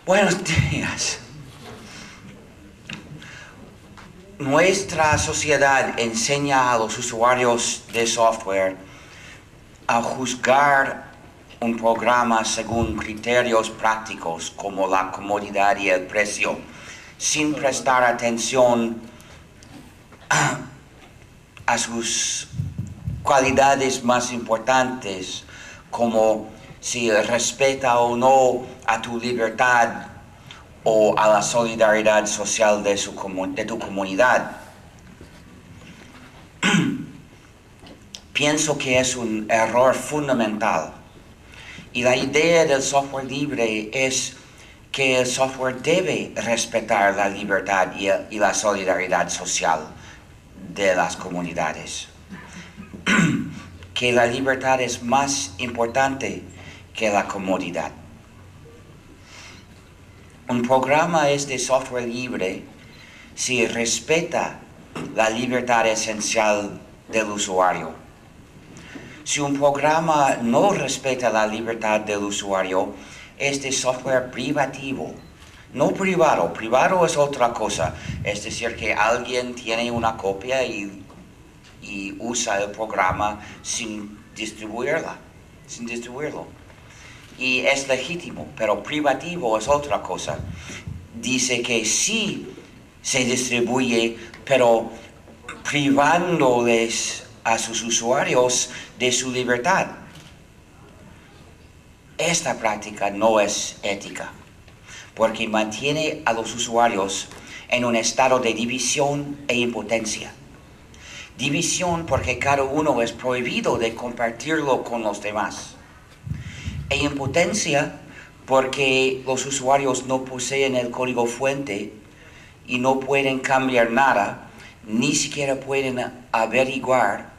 Buenos días. Nuestra sociedad enseña a los usuarios de software a juzgar un programa según criterios prácticos como la comodidad y el precio, sin prestar atención a sus cualidades más importantes, como si respeta o no a tu libertad o a la solidaridad social de tu comunidad. Pienso que es un error fundamental. Y la idea del software libre es que el software debe respetar la libertad y la solidaridad social de las comunidades. Que la libertad es más importante que la comodidad. Un programa es de software libre si respeta la libertad esencial del usuario. Si un programa no respeta la libertad del usuario, es de software privativo, no privado. Privado es otra cosa, es decir, que alguien tiene una copia y usa el programa sin distribuirlo. Y es legítimo, pero privativo es otra cosa. Dice que sí se distribuye, pero privándoles a sus usuarios de su libertad. Esta práctica no es ética, porque mantiene a los usuarios en un estado de división e impotencia. División porque cada uno es prohibido de compartirlo con los demás. E impotencia porque los usuarios no poseen el código fuente y no pueden cambiar nada, ni siquiera pueden averiguar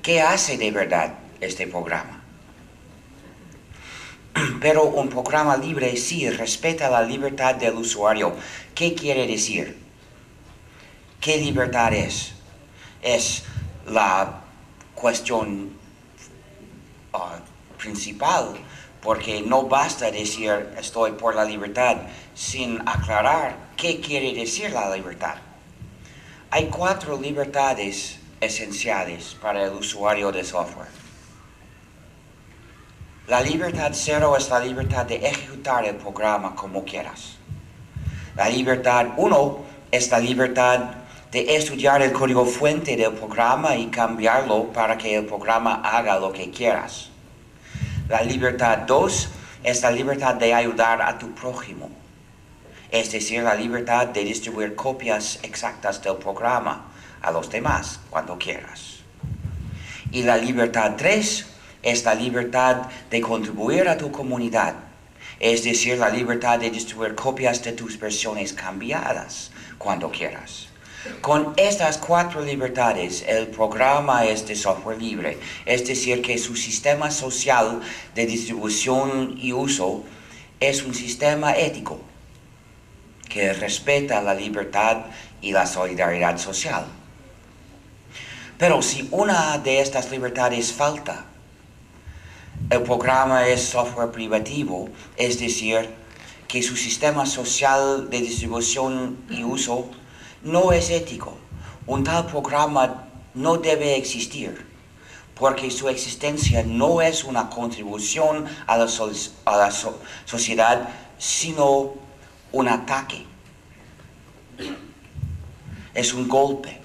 qué hace de verdad este programa. Pero un programa libre sí respeta la libertad del usuario. ¿Qué quiere decir? ¿Qué libertad es? Es la cuestión principal, porque no basta decir estoy por la libertad sin aclarar qué quiere decir la libertad. Hay 4 libertades esenciales para el usuario de software. La libertad 0 es la libertad de ejecutar el programa como quieras. La libertad 1 es la libertad de estudiar el código fuente del programa y cambiarlo para que el programa haga lo que quieras. La libertad 2 es la libertad de ayudar a tu prójimo, es decir, la libertad de distribuir copias exactas del programa a los demás cuando quieras. Y la libertad 3 es la libertad de contribuir a tu comunidad, es decir, la libertad de distribuir copias de tus versiones cambiadas cuando quieras. Con estas 4 libertades, el programa es de software libre, es decir, que su sistema social de distribución y uso es un sistema ético que respeta la libertad y la solidaridad social. Pero si una de estas libertades falta, el programa es software privativo, es decir, que su sistema social de distribución y uso no es ético. Un tal programa no debe existir, porque su existencia no es una contribución a la sociedad, sino un ataque. Es un golpe.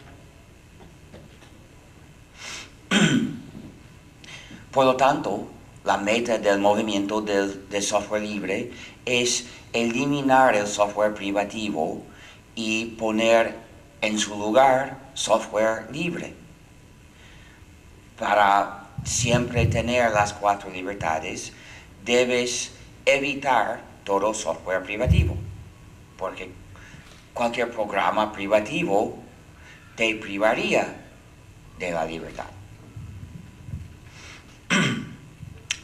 Por lo tanto, la meta del movimiento de software libre es eliminar el software privativo y poner en su lugar software libre. Para siempre tener las 4 libertades, debes evitar todo software privativo, porque cualquier programa privativo te privaría de la libertad.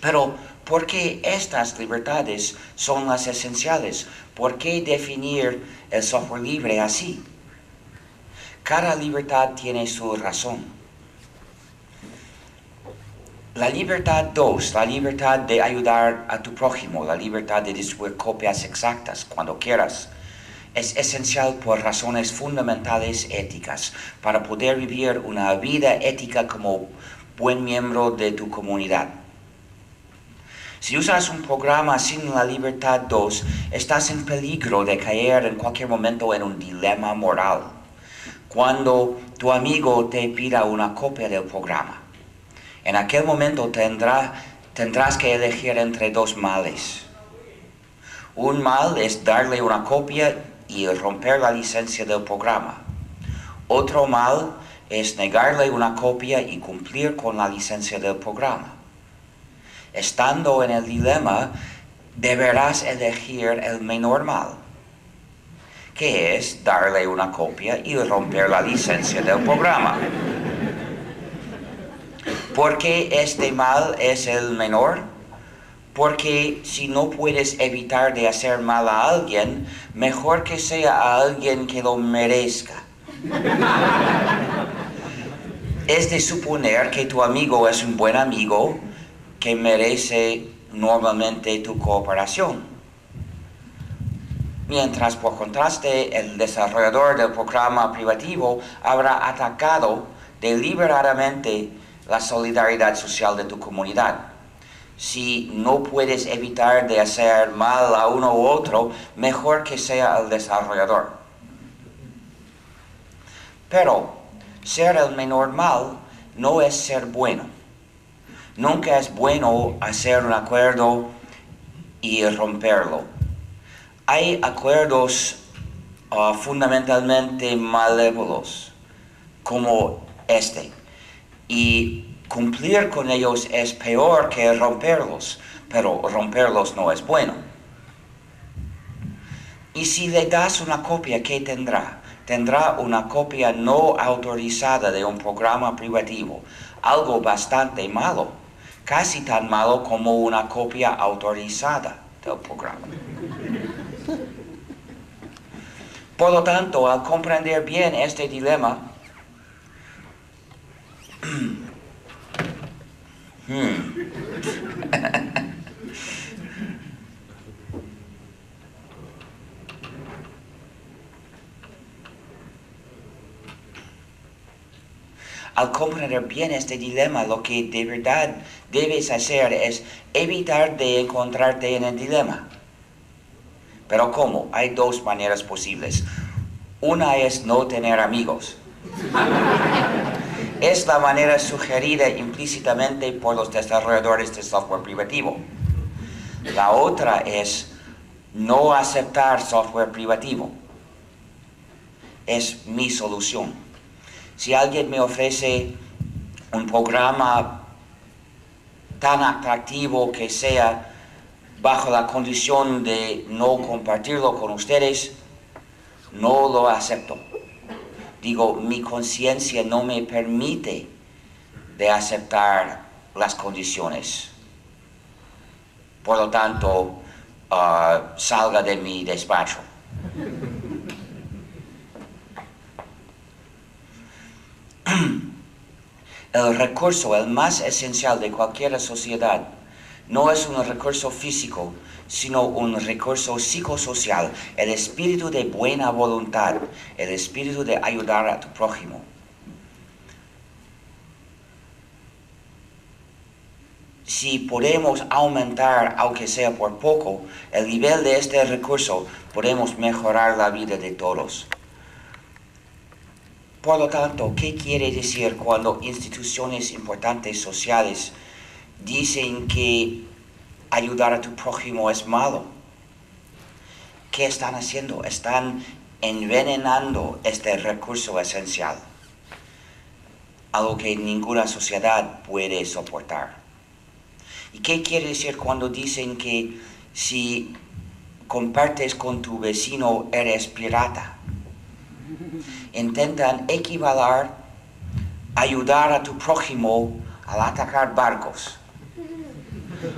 Pero, ¿por qué estas libertades son las esenciales? ¿Por qué definir el software libre así? Cada libertad tiene su razón. La libertad 2, la libertad de ayudar a tu prójimo, la libertad de distribuir copias exactas cuando quieras, es esencial por razones fundamentales éticas para poder vivir una vida ética como buen miembro de tu comunidad. Si usas un programa sin la libertad 2, estás en peligro de caer en cualquier momento en un dilema moral. Cuando tu amigo te pida una copia del programa, en aquel momento tendrás que elegir entre dos males. Un mal es darle una copia y romper la licencia del programa. Otro mal es negarle una copia y cumplir con la licencia del programa. Estando en el dilema, deberás elegir el menor mal, que es darle una copia y romper la licencia del programa. ¿Por qué este mal es el menor? Porque si no puedes evitar de hacer mal a alguien, mejor que sea a alguien que lo merezca. Es de suponer que tu amigo es un buen amigo que merece normalmente tu cooperación. Mientras, por contraste, el desarrollador del programa privativo habrá atacado deliberadamente la solidaridad social de tu comunidad. Si no puedes evitar de hacer mal a uno u otro, mejor que sea el desarrollador. Pero ser el menor mal no es ser bueno. Nunca es bueno hacer un acuerdo y romperlo. Hay acuerdos fundamentalmente malévolos, como este, y cumplir con ellos es peor que romperlos, pero romperlos no es bueno. Y si le das una copia, ¿qué tendrá? Tendrá una copia no autorizada de un programa privativo, algo bastante malo, casi tan malo como una copia autorizada del programa. Por lo tanto, al comprender bien este dilema, lo que de verdad debes hacer es evitar de encontrarte en el dilema. Pero ¿cómo? Hay dos maneras posibles. Una es no tener amigos. Es la manera sugerida implícitamente por los desarrolladores de software privativo. La otra es no aceptar software privativo. Es mi solución. Si alguien me ofrece un programa tan atractivo que sea bajo la condición de no compartirlo con ustedes, no lo acepto. Digo, mi conciencia no me permite de aceptar las condiciones. Por lo tanto, salga de mi despacho. El recurso, el más esencial de cualquier sociedad, no es un recurso físico, sino un recurso psicosocial, el espíritu de buena voluntad, el espíritu de ayudar a tu prójimo. Si podemos aumentar, aunque sea por poco, el nivel de este recurso, podemos mejorar la vida de todos. Por lo tanto, ¿qué quiere decir cuando instituciones importantes sociales dicen que ayudar a tu prójimo es malo? ¿Qué están haciendo? Están envenenando este recurso esencial, algo que ninguna sociedad puede soportar. ¿Y qué quiere decir cuando dicen que si compartes con tu vecino eres pirata? Intentan equivaler ayudar a tu prójimo al atacar barcos.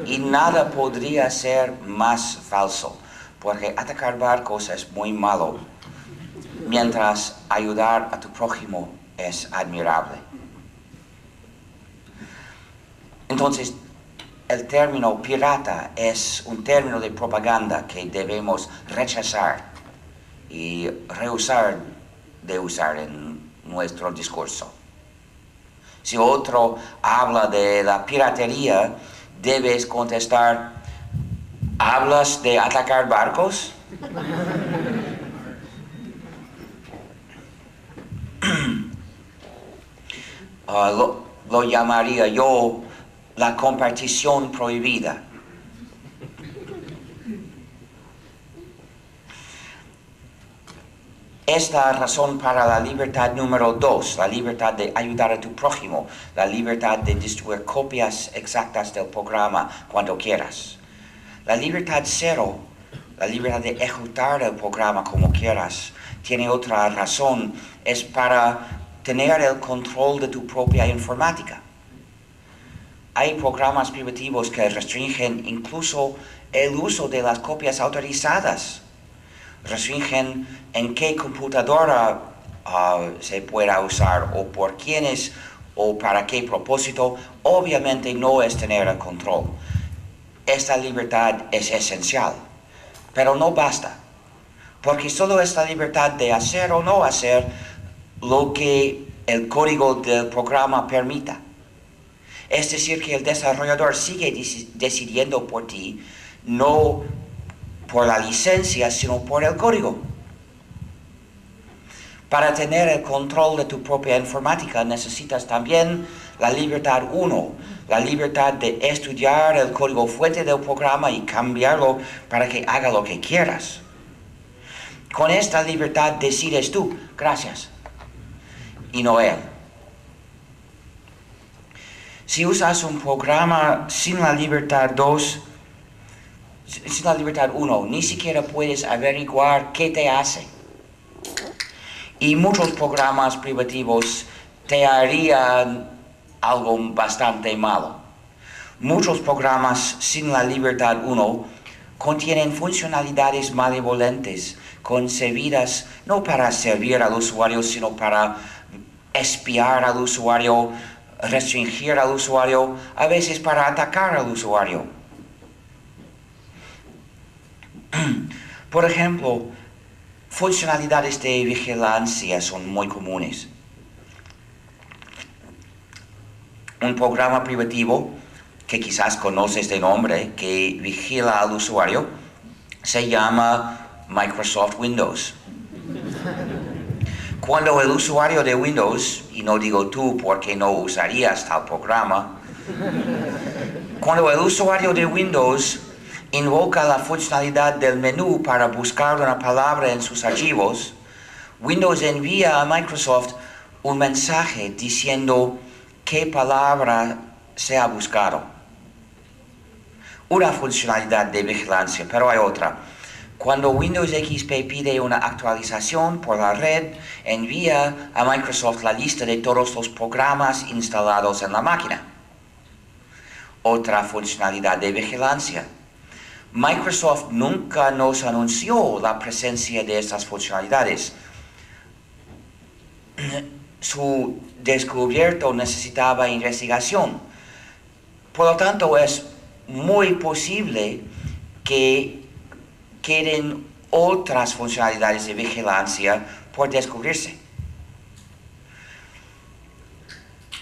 Y nada podría ser más falso, porque atacar barcos es muy malo, mientras ayudar a tu prójimo es admirable. Entonces, el término pirata es un término de propaganda que debemos rechazar y rehusar de usar en nuestro discurso. Si otro habla de la piratería, debes contestar, ¿hablas de atacar barcos? Lo llamaría yo la compartición prohibida. Esta razón para la libertad número 2, la libertad de ayudar a tu prójimo, la libertad de distribuir copias exactas del programa cuando quieras. La libertad 0, la libertad de ejecutar el programa como quieras, tiene otra razón, es para tener el control de tu propia informática. Hay programas privativos que restringen incluso el uso de las copias autorizadas. Restringen en qué computadora se pueda usar o por quiénes o para qué propósito. Obviamente no es tener el control. Esta libertad es esencial, pero no basta, porque solo es la libertad de hacer o no hacer lo que el código del programa permita. Es decir, que el desarrollador sigue decidiendo por ti, no por la licencia, sino por el código. Para tener el control de tu propia informática necesitas también la libertad 1, la libertad de estudiar el código fuente del programa y cambiarlo para que haga lo que quieras. Con esta libertad decides tú, gracias, y no él. Si usas un programa sin la libertad 2, sin la libertad 1, ni siquiera puedes averiguar qué te hace. Y muchos programas privativos te harían algo bastante malo. Muchos programas sin la libertad 1 contienen funcionalidades malevolentes, concebidas no para servir al usuario, sino para espiar al usuario, restringir al usuario, a veces para atacar al usuario. Por ejemplo, funcionalidades de vigilancia son muy comunes. Un programa privativo que quizás conoces de nombre, que vigila al usuario, se llama Microsoft Windows. Cuando el usuario de Windows, y no digo tú porque no usarías tal programa, cuando el usuario de Windows invoca la funcionalidad del menú para buscar una palabra en sus archivos, Windows envía a Microsoft un mensaje diciendo qué palabra se ha buscado. Una funcionalidad de vigilancia, pero hay otra. Cuando Windows XP pide una actualización por la red, envía a Microsoft la lista de todos los programas instalados en la máquina. Otra funcionalidad de vigilancia. Microsoft nunca nos anunció la presencia de estas funcionalidades. Su descubierto necesitaba investigación. Por lo tanto, es muy posible que queden otras funcionalidades de vigilancia por descubrirse.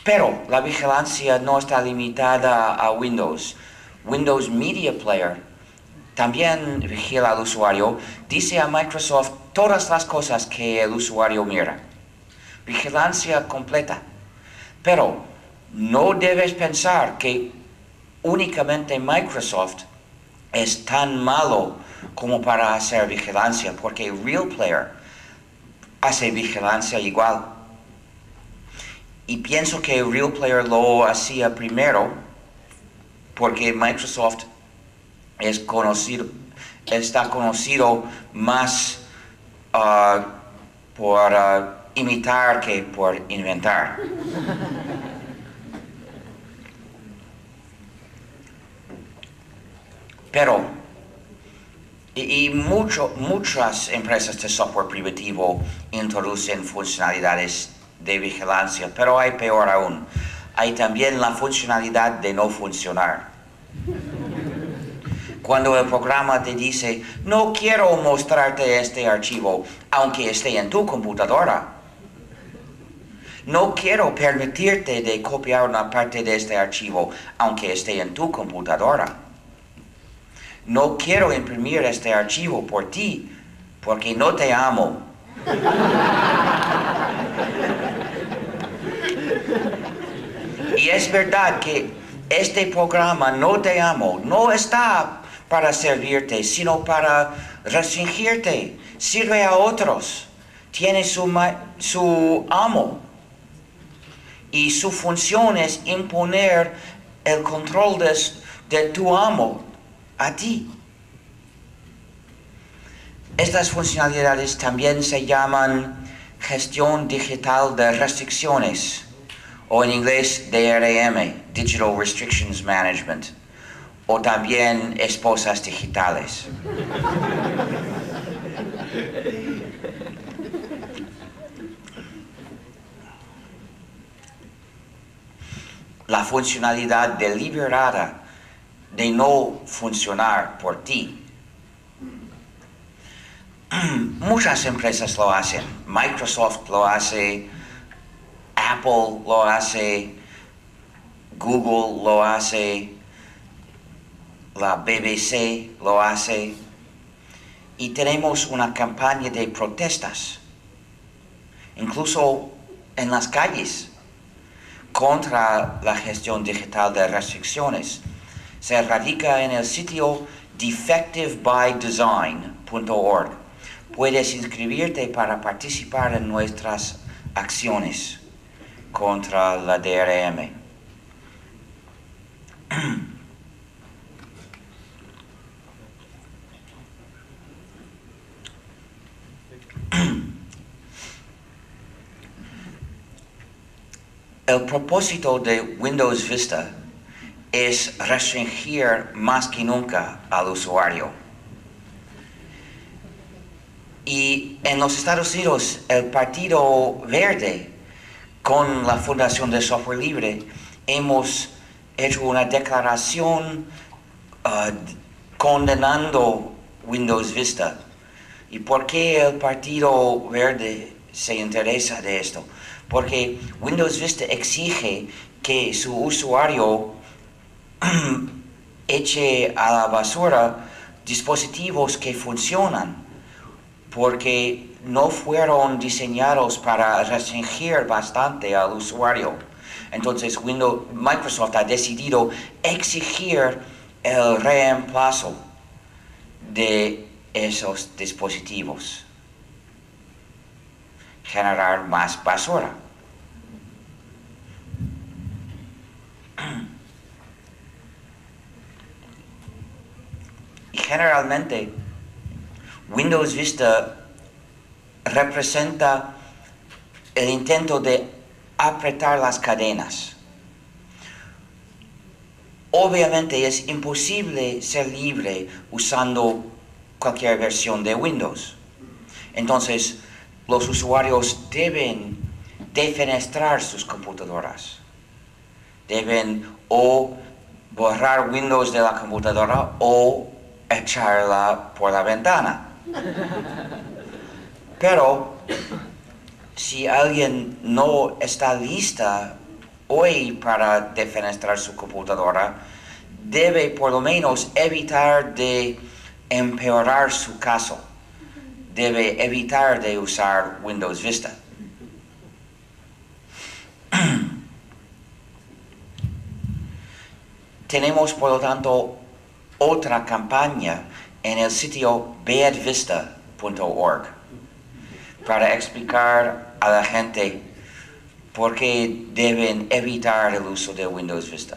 Pero la vigilancia no está limitada a Windows. Windows Media Player también vigila al usuario, dice a Microsoft todas las cosas que el usuario mira. Vigilancia completa. Pero no debes pensar que únicamente Microsoft es tan malo como para hacer vigilancia, porque Real Player hace vigilancia igual. Y pienso que Real Player lo hacía primero porque Microsoft está conocido más por imitar que por inventar. Pero, muchas empresas de software privativo introducen funcionalidades de vigilancia, pero hay peor aún. hay también la funcionalidad de no funcionar. Cuando el programa te dice, no quiero mostrarte este archivo, aunque esté en tu computadora. No quiero permitirte de copiar una parte de este archivo, aunque esté en tu computadora. No quiero imprimir este archivo por ti, porque no te amo. Y es verdad que este programa No Te Amo no está para servirte, sino para restringirte. Sirve a otros. Tiene su amo. Y su función es imponer el control de tu amo a ti. Estas funcionalidades también se llaman gestión digital de restricciones, o en inglés DRM, Digital Restrictions Management, o también esposas digitales. La funcionalidad deliberada de no funcionar por ti. Muchas empresas lo hacen. Microsoft lo hace, Apple lo hace, Google lo hace, la BBC lo hace. Y tenemos una campaña de protestas, incluso en las calles, contra la gestión digital de restricciones. Se radica en el sitio defectivebydesign.org. Puedes inscribirte para participar en nuestras acciones contra la DRM. El propósito de Windows Vista es restringir más que nunca al usuario. Y en los Estados Unidos, el Partido Verde, con la Fundación de Software Libre, hemos hecho una declaración condenando Windows Vista. ¿Y por qué el Partido Verde se interesa de esto? Porque Windows Vista exige que su usuario eche a la basura dispositivos que funcionan, porque no fueron diseñados para restringir bastante al usuario. Entonces Microsoft ha decidido exigir el reemplazo de esos dispositivos, generar más basura. Y generalmente Windows Vista representa el intento de apretar las cadenas. Obviamente es imposible ser libre usando cualquier versión de Windows. Entonces, los usuarios deben defenestrar sus computadoras. Deben o borrar Windows de la computadora o echarla por la ventana. Pero si alguien no está lista hoy para defenestrar su computadora, debe por lo menos evitar de empeorar su caso. Debe evitar de usar Windows Vista. Tenemos, por lo tanto, otra campaña en el sitio badvista.org para explicar a la gente por qué deben evitar el uso de Windows Vista.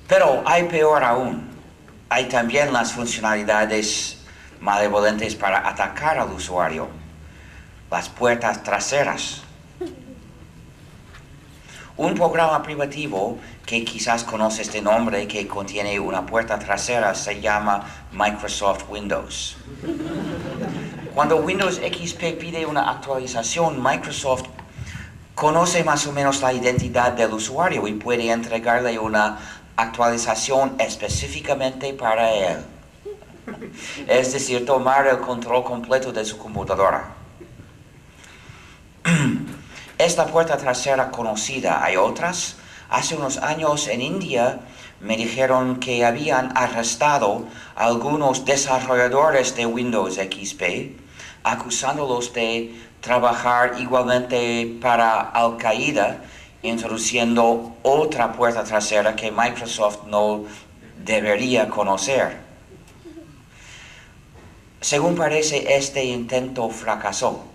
Pero hay peor aún. Hay también las funcionalidades malevolentes para atacar al usuario. Las puertas traseras. Un programa privativo que quizás conoce este nombre, que contiene una puerta trasera, se llama Microsoft Windows. Cuando Windows XP pide una actualización, Microsoft conoce más o menos la identidad del usuario y puede entregarle una actualización específicamente para él. Es decir, tomar el control completo de su computadora. Esta puerta trasera conocida, hay otras. Hace unos años en India me dijeron que habían arrestado a algunos desarrolladores de Windows XP, acusándolos de trabajar igualmente para Al-Qaeda, introduciendo otra puerta trasera que Microsoft no debería conocer. Según parece, este intento fracasó.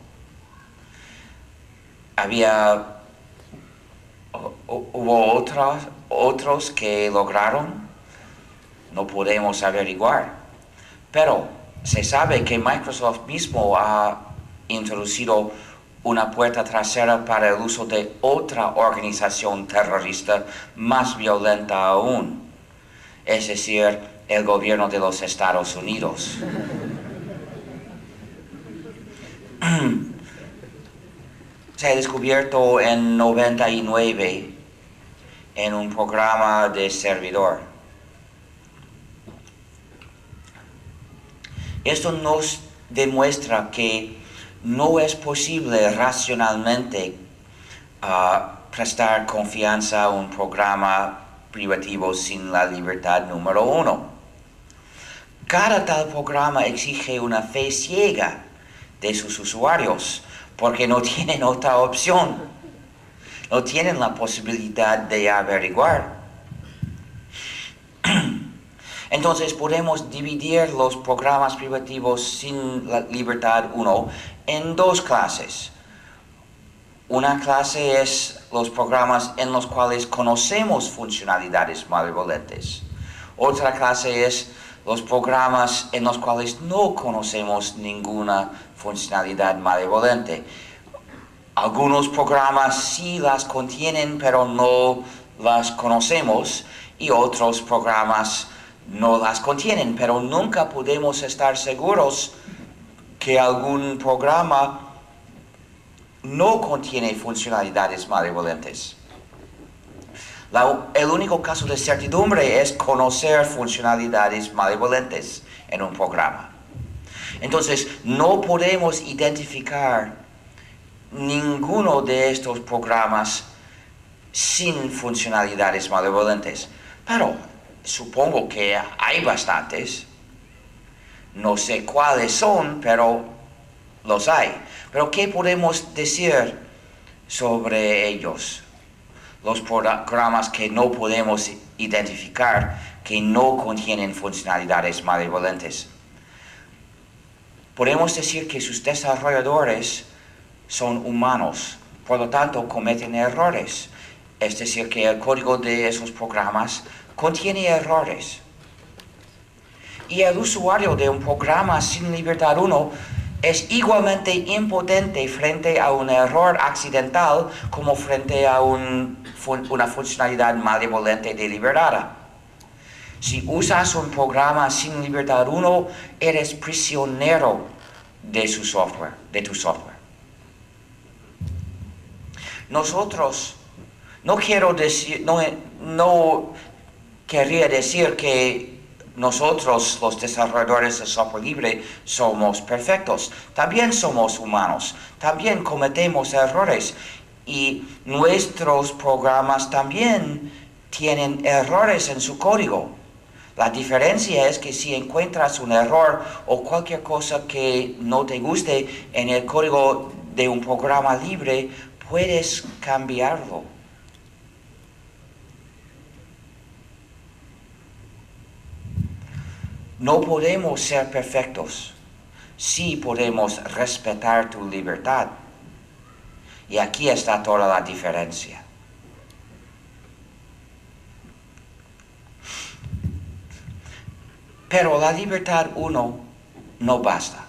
Hubo otros que lograron, no podemos averiguar, pero se sabe que Microsoft mismo ha introducido una puerta trasera para el uso de otra organización terrorista más violenta aún, es decir, el gobierno de los Estados Unidos. Se ha descubierto en 99 en un programa de servidor. Esto nos demuestra que no es posible racionalmente prestar confianza a un programa privativo sin la libertad número 1. Cada tal programa exige una fe ciega de sus usuarios, porque no tienen otra opción, no tienen la posibilidad de averiguar. Entonces podemos dividir los programas privativos sin la libertad 1 en dos clases. Una clase es los programas en los cuales conocemos funcionalidades malevolentes. Otra clase es los programas en los cuales no conocemos ninguna funcionalidad malevolente. Algunos programas sí las contienen, pero no las conocemos, y otros programas no las contienen, pero nunca podemos estar seguros que algún programa no contiene funcionalidades malevolentes. El único caso de certidumbre es conocer funcionalidades malevolentes en un programa. Entonces, no podemos identificar ninguno de estos programas sin funcionalidades malevolentes. Pero supongo que hay bastantes. No sé cuáles son, pero los hay. Pero ¿qué podemos decir sobre ellos? Los programas que no podemos identificar, que no contienen funcionalidades malevolentes. Podemos decir que sus desarrolladores son humanos, por lo tanto cometen errores. Es decir, que el código de esos programas contiene errores. Y el usuario de un programa sin libertad 1 es igualmente impotente frente a un error accidental como frente a una funcionalidad malevolente deliberada. Si usas un programa sin libertad 1, eres prisionero de tu software. Nosotros, no querría decir que nosotros, los desarrolladores de software libre, somos perfectos. También somos humanos, también cometemos errores, y nuestros programas también tienen errores en su código. La diferencia es que si encuentras un error o cualquier cosa que no te guste en el código de un programa libre, puedes cambiarlo. No podemos ser perfectos, sí podemos respetar tu libertad. Y aquí está toda la diferencia. Pero la libertad 1 no basta,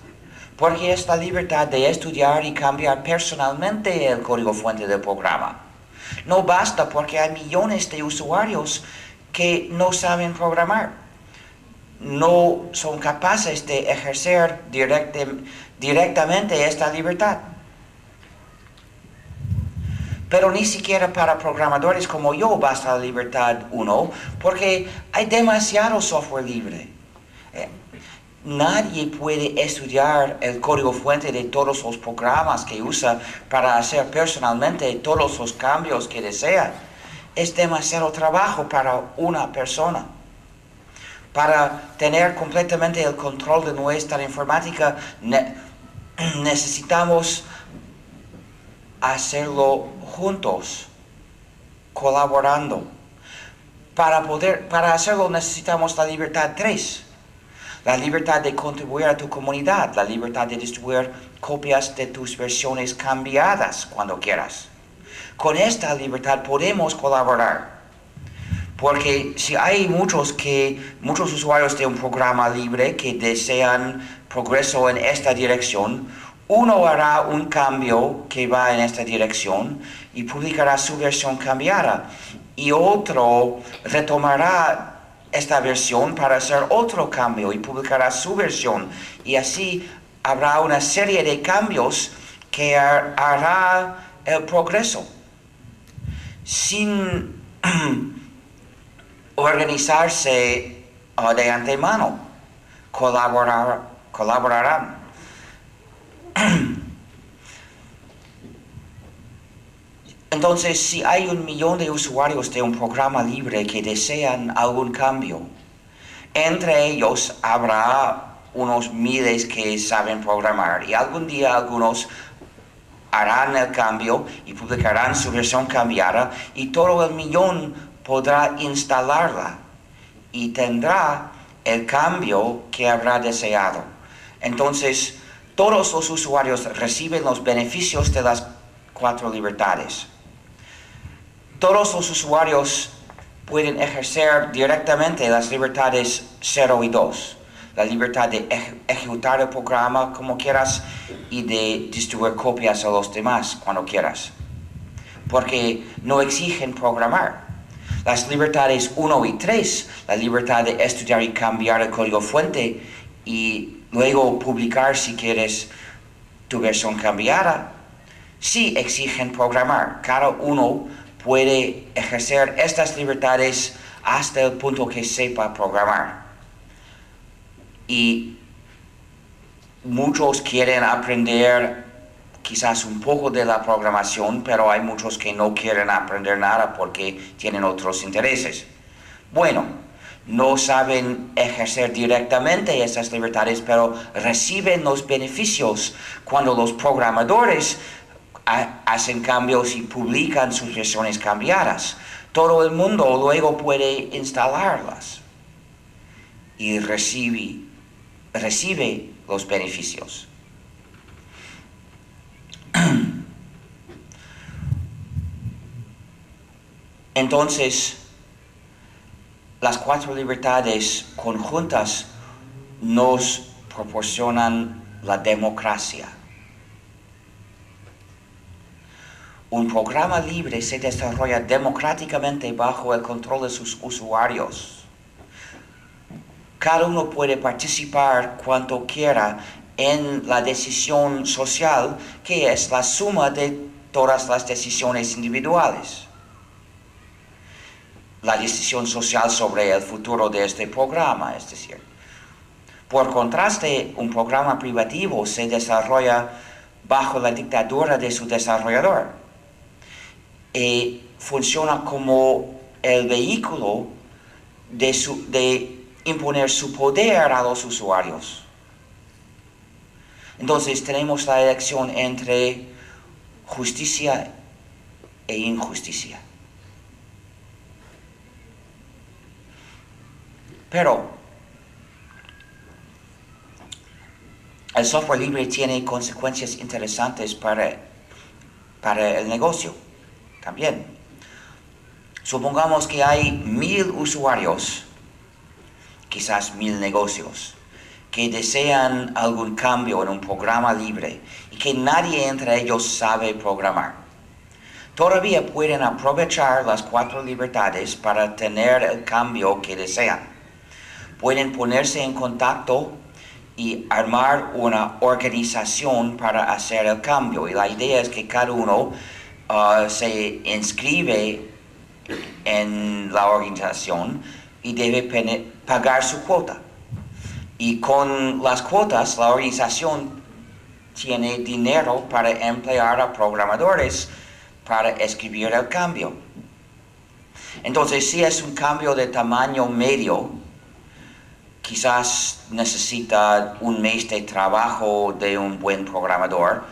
porque es la libertad de estudiar y cambiar personalmente el código fuente del programa. No basta porque hay millones de usuarios que no saben programar. No son capaces de ejercer directamente esta libertad. Pero ni siquiera para programadores como yo basta la libertad 1, porque hay demasiado software libre. Nadie puede estudiar el código fuente de todos los programas que usa para hacer personalmente todos los cambios que desea. Es demasiado trabajo para una persona. Para tener completamente el control de nuestra informática, necesitamos hacerlo juntos, colaborando. Para hacerlo necesitamos la libertad 3. La libertad de contribuir a tu comunidad, la libertad de distribuir copias de tus versiones cambiadas cuando quieras. Con esta libertad podemos colaborar. Porque si hay muchos usuarios de un programa libre que desean progreso en esta dirección, uno hará un cambio que va en esta dirección y publicará su versión cambiada, y otro retomará esta versión para hacer otro cambio y publicará su versión, y así habrá una serie de cambios que hará el progreso. Sin organizarse de antemano, colaborarán. Entonces, si hay 1 millón de usuarios de un programa libre que desean algún cambio, entre ellos habrá unos miles que saben programar, y algún día algunos harán el cambio y publicarán su versión cambiada, y todo el millón podrá instalarla y tendrá el cambio que habrá deseado. Entonces, todos los usuarios reciben los beneficios de las 4 libertades. Todos los usuarios pueden ejercer directamente las libertades 0 y 2. La libertad de ejecutar el programa como quieras y de distribuir copias a los demás cuando quieras, porque no exigen programar. Las libertades 1 y 3, la libertad de estudiar y cambiar el código fuente y luego publicar si quieres tu versión cambiada, sí exigen programar. Cada uno puede ejercer estas libertades hasta el punto que sepa programar. Y muchos quieren aprender quizás un poco de la programación, pero hay muchos que no quieren aprender nada porque tienen otros intereses. Bueno, no saben ejercer directamente esas libertades, pero reciben los beneficios cuando los programadores hacen cambios y publican sus versiones cambiadas. Todo el mundo luego puede instalarlas y recibe los beneficios. Entonces, las 4 libertades conjuntas nos proporcionan la democracia. Un programa libre se desarrolla democráticamente bajo el control de sus usuarios. Cada uno puede participar cuanto quiera en la decisión social, que es la suma de todas las decisiones individuales. La decisión social sobre el futuro de este programa, es decir. Por contraste, un programa privativo se desarrolla bajo la dictadura de su desarrollador y funciona como el vehículo de imponer su poder a los usuarios. Entonces tenemos la elección entre justicia e injusticia. Pero el software libre tiene consecuencias interesantes para el negocio también. Supongamos que hay 1000 usuarios, quizás 1000 negocios, que desean algún cambio en un programa libre y que nadie entre ellos sabe programar. todavía pueden aprovechar las 4 libertades para tener el cambio que desean. Pueden ponerse en contacto y armar una organización para hacer el cambio. Y la idea es que cada uno se inscribe en la organización y debe pagar su cuota. Y con las cuotas, la organización tiene dinero para emplear a programadores para escribir el cambio. Entonces, si es un cambio de tamaño medio, quizás necesita un mes de trabajo de un buen programador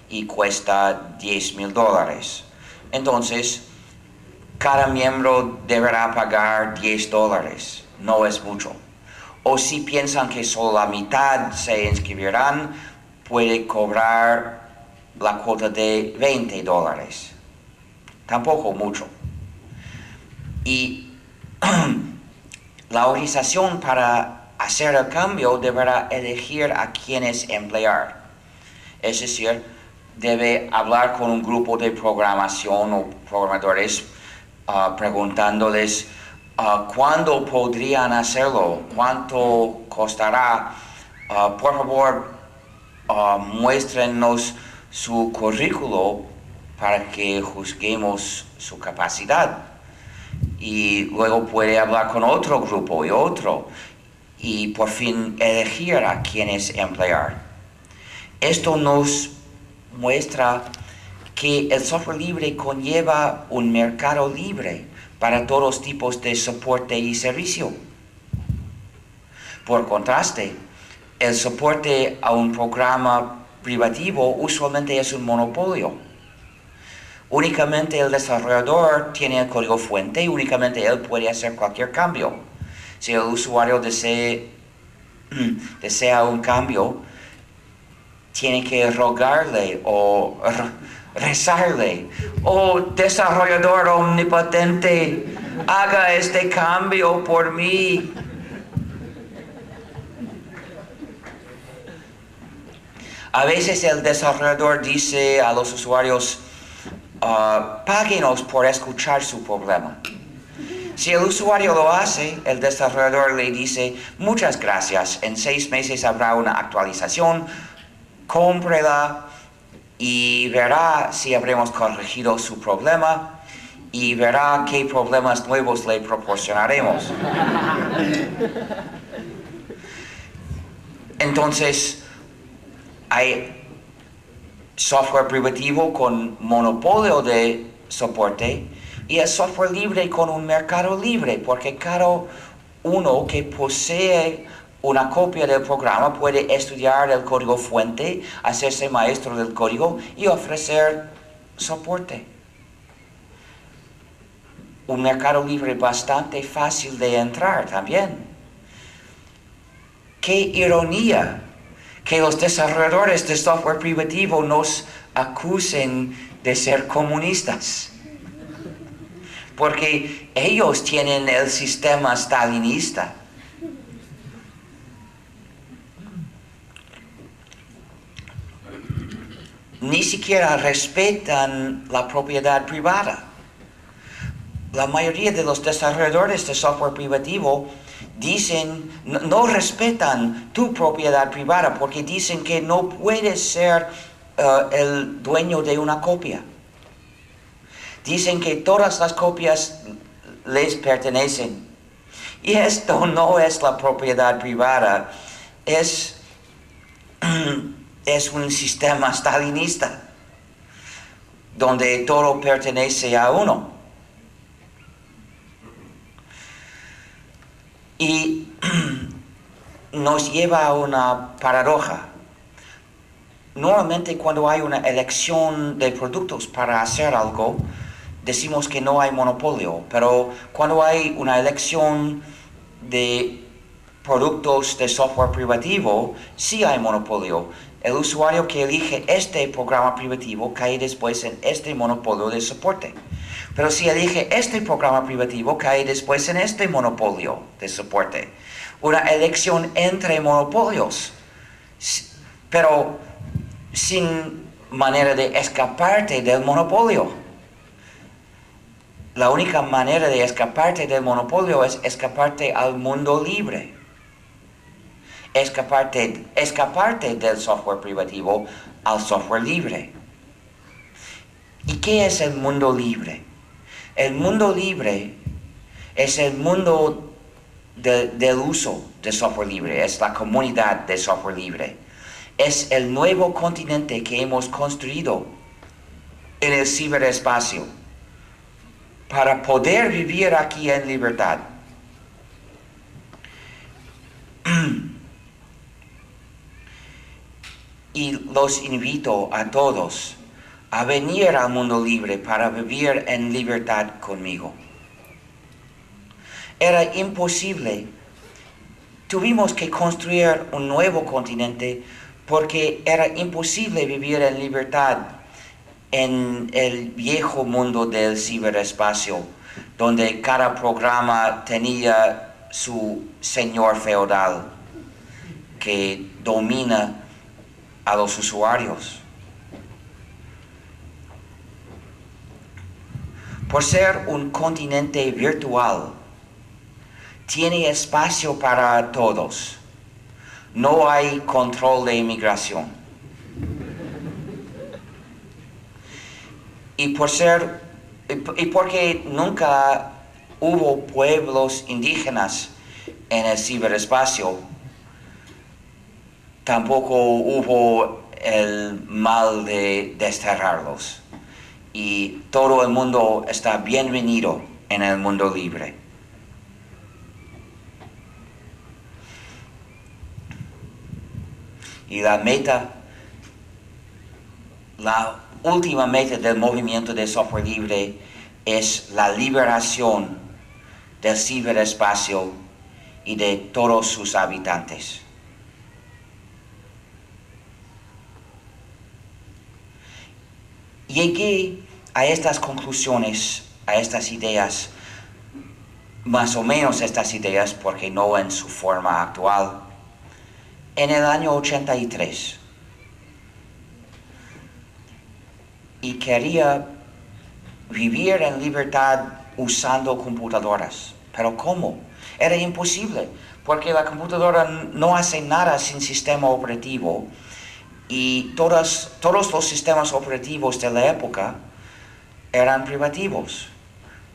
y cuesta $10,000. Entonces, cada miembro deberá pagar $10. No es mucho. O si piensan que solo la mitad se inscribirán, puede cobrar la cuota de $20. Tampoco mucho. Y la organización para hacer el cambio deberá elegir a quienes emplear. Es decir, debe hablar con un grupo de programación o programadores preguntándoles cuándo podrían hacerlo, cuánto costará. Por favor, muéstrenos su currículo para que juzguemos su capacidad. Y luego puede hablar con otro grupo y otro, y por fin elegir a quienes emplear. Esto nos muestra que el software libre conlleva un mercado libre para todos tipos de soporte y servicio. Por contraste, el soporte a un programa privativo usualmente es un monopolio. Únicamente el desarrollador tiene el código fuente y únicamente él puede hacer cualquier cambio. Si el usuario desea un cambio, tiene que rogarle o rezarle: oh desarrollador omnipotente, haga este cambio por mí. A veces el desarrollador dice a los usuarios: páguenos por escuchar su problema. Si el usuario lo hace, el desarrollador le dice: muchas gracias, en 6 meses habrá una actualización, cómprela y verá si habremos corregido su problema y verá qué problemas nuevos le proporcionaremos. Entonces, hay software privativo con monopolio de soporte y el software libre con un mercado libre, porque cada uno que posee una copia del programa puede estudiar el código fuente, hacerse maestro del código y ofrecer soporte. Un mercado libre bastante fácil de entrar también. ¡Qué ironía que los desarrolladores de software privativo nos acusen de ser comunistas! Porque ellos tienen el sistema stalinista. Ni siquiera respetan la propiedad privada. La mayoría de los desarrolladores de software privativo dicen, no respetan tu propiedad privada porque dicen que no puedes ser el dueño de una copia. Dicen que todas las copias les pertenecen. Y esto no es la propiedad privada, es un sistema stalinista donde todo pertenece a uno. Y nos lleva a una paradoja. Normalmente cuando hay una elección de productos para hacer algo, decimos que no hay monopolio, pero cuando hay una elección de productos de software privativo, sí hay monopolio. El usuario que elige este programa privativo cae después en este monopolio de soporte. Pero si elige este programa privativo, cae después en este monopolio de soporte. Una elección entre monopolios, pero sin manera de escaparte del monopolio. la única manera de escaparte del monopolio es escaparte al mundo libre. Escaparte del software privativo al software libre. ¿Y qué es el mundo libre? El mundo libre es el mundo del uso de software libre, es la comunidad de software libre. Es el nuevo continente que hemos construido en el ciberespacio para poder vivir aquí en libertad. Y los invito a todos a venir al mundo libre para vivir en libertad conmigo. Era imposible. Tuvimos que construir un nuevo continente porque era imposible vivir en libertad en el viejo mundo del ciberespacio, donde cada programa tenía su señor feudal que domina a los usuarios. Por ser un continente virtual, tiene espacio para todos. No hay control de inmigración. Y porque nunca hubo pueblos indígenas en el ciberespacio, tampoco hubo el mal de desterrarlos. Y todo el mundo está bienvenido en el mundo libre. Y la última meta del movimiento de software libre es la liberación del ciberespacio y de todos sus habitantes. Llegué a estas conclusiones, a estas ideas, más o menos estas ideas, porque no en su forma actual, en el año 83. Y quería vivir en libertad usando computadoras. ¿Pero cómo? Era imposible, porque la computadora no hace nada sin sistema operativo. Y todos los sistemas operativos de la época eran privativos.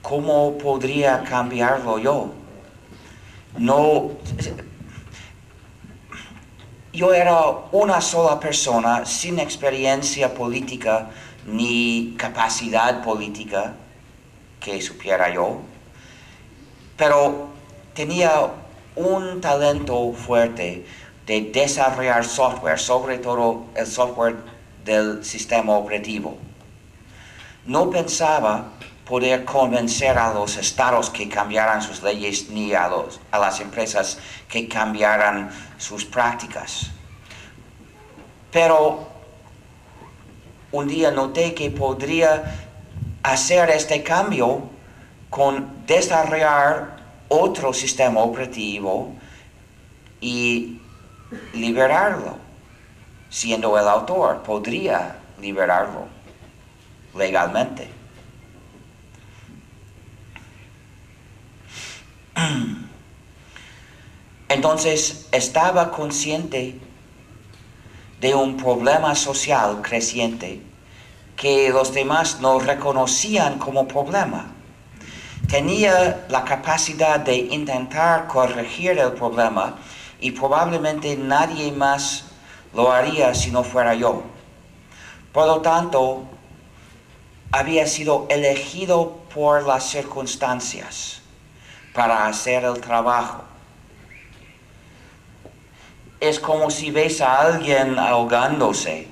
¿Cómo podría cambiarlo yo? Yo era una sola persona sin experiencia política ni capacidad política que supiera yo, pero tenía un talento fuerte de desarrollar software, sobre todo el software del sistema operativo. No pensaba poder convencer a los estados que cambiaran sus leyes ni a las empresas que cambiaran sus prácticas. Pero un día noté que podría hacer este cambio con desarrollar otro sistema operativo y liberarlo. Siendo el autor, podría liberarlo legalmente. Entonces estaba consciente de un problema social creciente que los demás no reconocían como problema. Tenía la capacidad de intentar corregir el problema y probablemente nadie más lo haría si no fuera yo. Por lo tanto, había sido elegido por las circunstancias para hacer el trabajo. Es como si ves a alguien ahogándose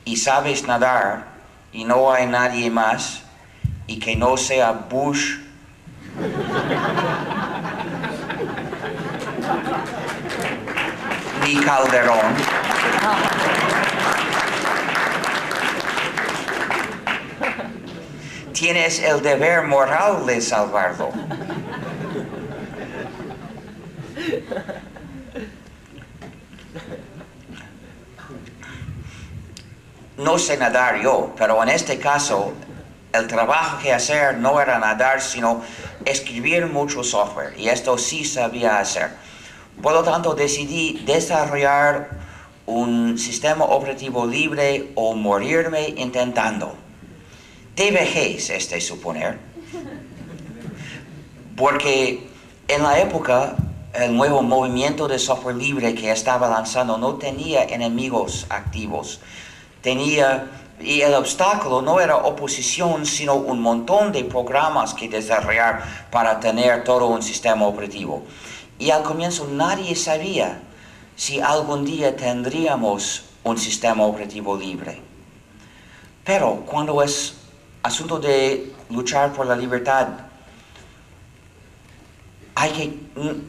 y sabes nadar y no hay nadie más y que no sea Bush ni Calderón. Tienes el deber moral de salvarlo. No sé nadar yo, pero en este caso el trabajo que hacer no era nadar, sino escribir mucho software, y esto sí sabía hacer. Por lo tanto, decidí desarrollar un sistema operativo libre o morirme intentando. De vejez, suponer, porque en la época el nuevo movimiento de software libre que estaba lanzando no tenía enemigos activos. Y el obstáculo no era oposición, sino un montón de programas que desarrollar para tener todo un sistema operativo. Y al comienzo nadie sabía si algún día tendríamos un sistema operativo libre. Pero cuando es asunto de luchar por la libertad,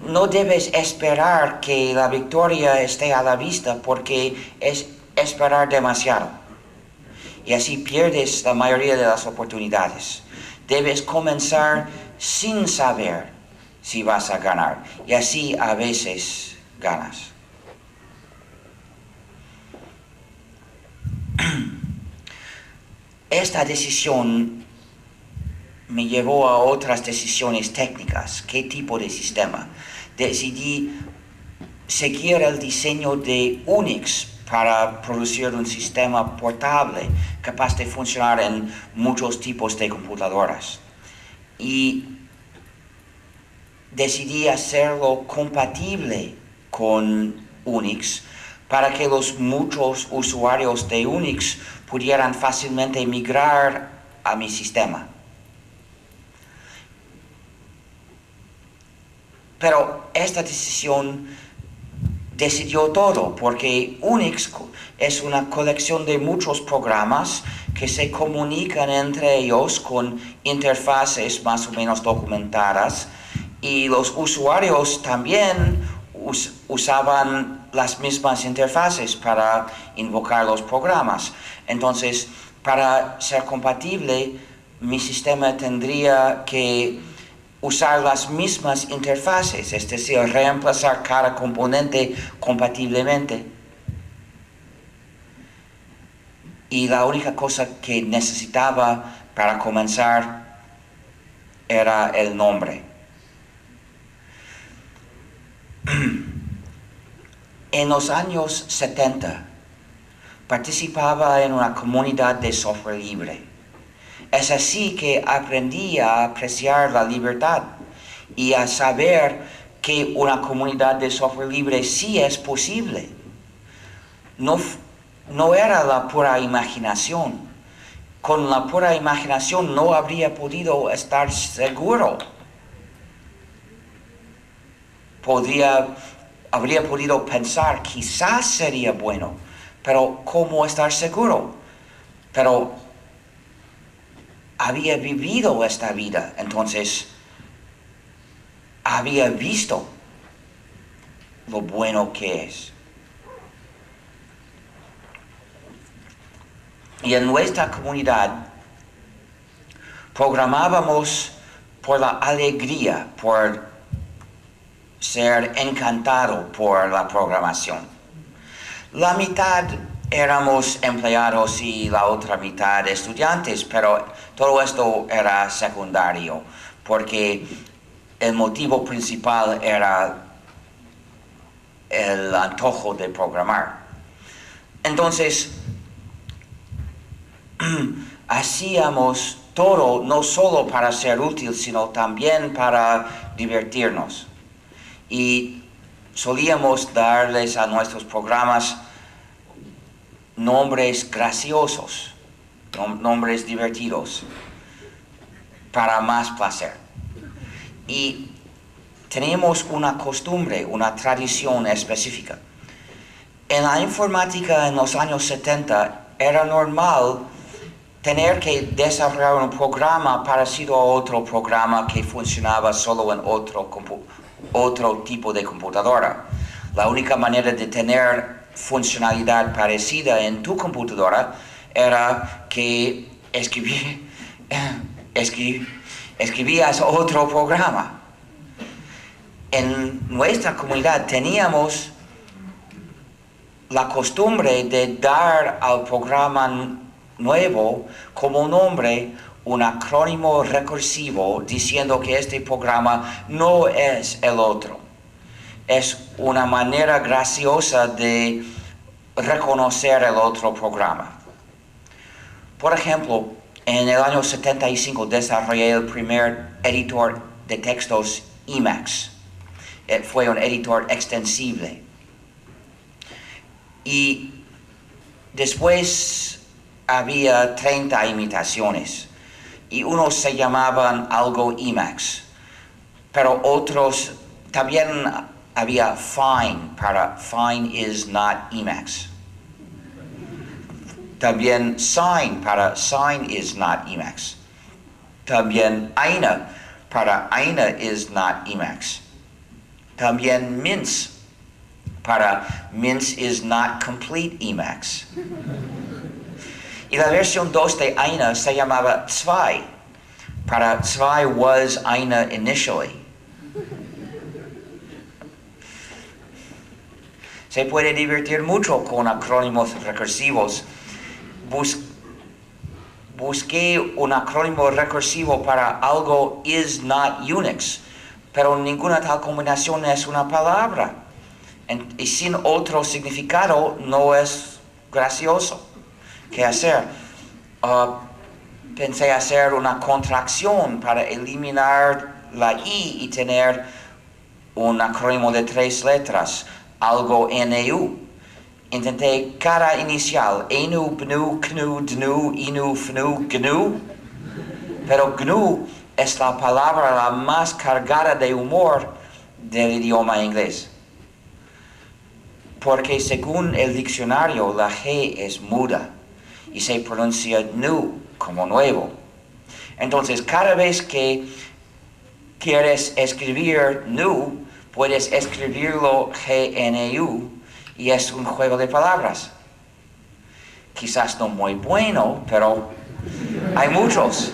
no debes esperar que la victoria esté a la vista, porque es esperar demasiado. Y así pierdes la mayoría de las oportunidades. Debes comenzar sin saber si vas a ganar, y así a veces ganas. Esta decisión me llevó a otras decisiones técnicas. ¿Qué tipo de sistema? Decidí seguir el diseño de Unix para producir un sistema portable capaz de funcionar en muchos tipos de computadoras. Y decidí hacerlo compatible con Unix para que los muchos usuarios de Unix pudieran fácilmente migrar a mi sistema. Pero esta decisión decidió todo, porque Unix es una colección de muchos programas que se comunican entre ellos con interfaces más o menos documentadas, y los usuarios también usaban las mismas interfaces para invocar los programas. Entonces, para ser compatible, mi sistema tendría que usar las mismas interfaces, es decir, reemplazar cada componente compatiblemente. Y la única cosa que necesitaba para comenzar era el nombre. En los años 70 participaba en una comunidad de software libre. Es así que aprendí a apreciar la libertad y a saber que una comunidad de software libre sí es posible. No era la pura imaginación. Con la pura imaginación no habría podido estar seguro. Habría podido pensar, quizás sería bueno, pero ¿cómo estar seguro? Pero había vivido esta vida, entonces había visto lo bueno que es. Y en nuestra comunidad programábamos por la alegría, por ser encantado por la programación. La mitad éramos empleados y la otra mitad estudiantes, pero todo esto era secundario, porque el motivo principal era el antojo de programar. Entonces, hacíamos todo no solo para ser útil, sino también para divertirnos. Y solíamos darles a nuestros programas nombres graciosos, nombres divertidos, para más placer. Y tenemos una costumbre, una tradición específica. En la informática en los años 70 era normal tener que desarrollar un programa parecido a otro programa que funcionaba solo en otro tipo de computadora. La única manera de tener funcionalidad parecida en tu computadora era que escribías otro programa. En nuestra comunidad teníamos la costumbre de dar al programa nuevo como nombre un acrónimo recursivo diciendo que este programa no es el otro. Es una manera graciosa de reconocer el otro programa. Por ejemplo, en el año 75 desarrollé el primer editor de textos Emacs. Fue un editor extensible. Y después había 30 imitaciones. Y unos se llamaban algo Emacs. Pero otros también había Fine para Fine is not Emacs. También Sign para Sign is not Emacs. También Aina para Aina is not Emacs. También Mince para Mince is not complete Emacs. Y la versión 2 de Aina se llamaba Zwei para Zwei was Aina initially. Se puede divertir mucho con acrónimos recursivos. Busqué un acrónimo recursivo para algo is not Unix, pero ninguna tal combinación es una palabra. Y sin otro significado no es gracioso. ¿Qué hacer? Pensé hacer una contracción para eliminar la I y tener un acrónimo de 3 letras, algo NU. Intenté cada inicial, enu, bnu, knu, dnu, inu, fnu, gnu. Pero gnu es la palabra la más cargada de humor del idioma inglés. Porque según el diccionario, la G es muda y se pronuncia nu como nuevo. Entonces, cada vez que quieres escribir nu, puedes escribirlo GNU. Y es un juego de palabras. Quizás no muy bueno, pero hay muchos.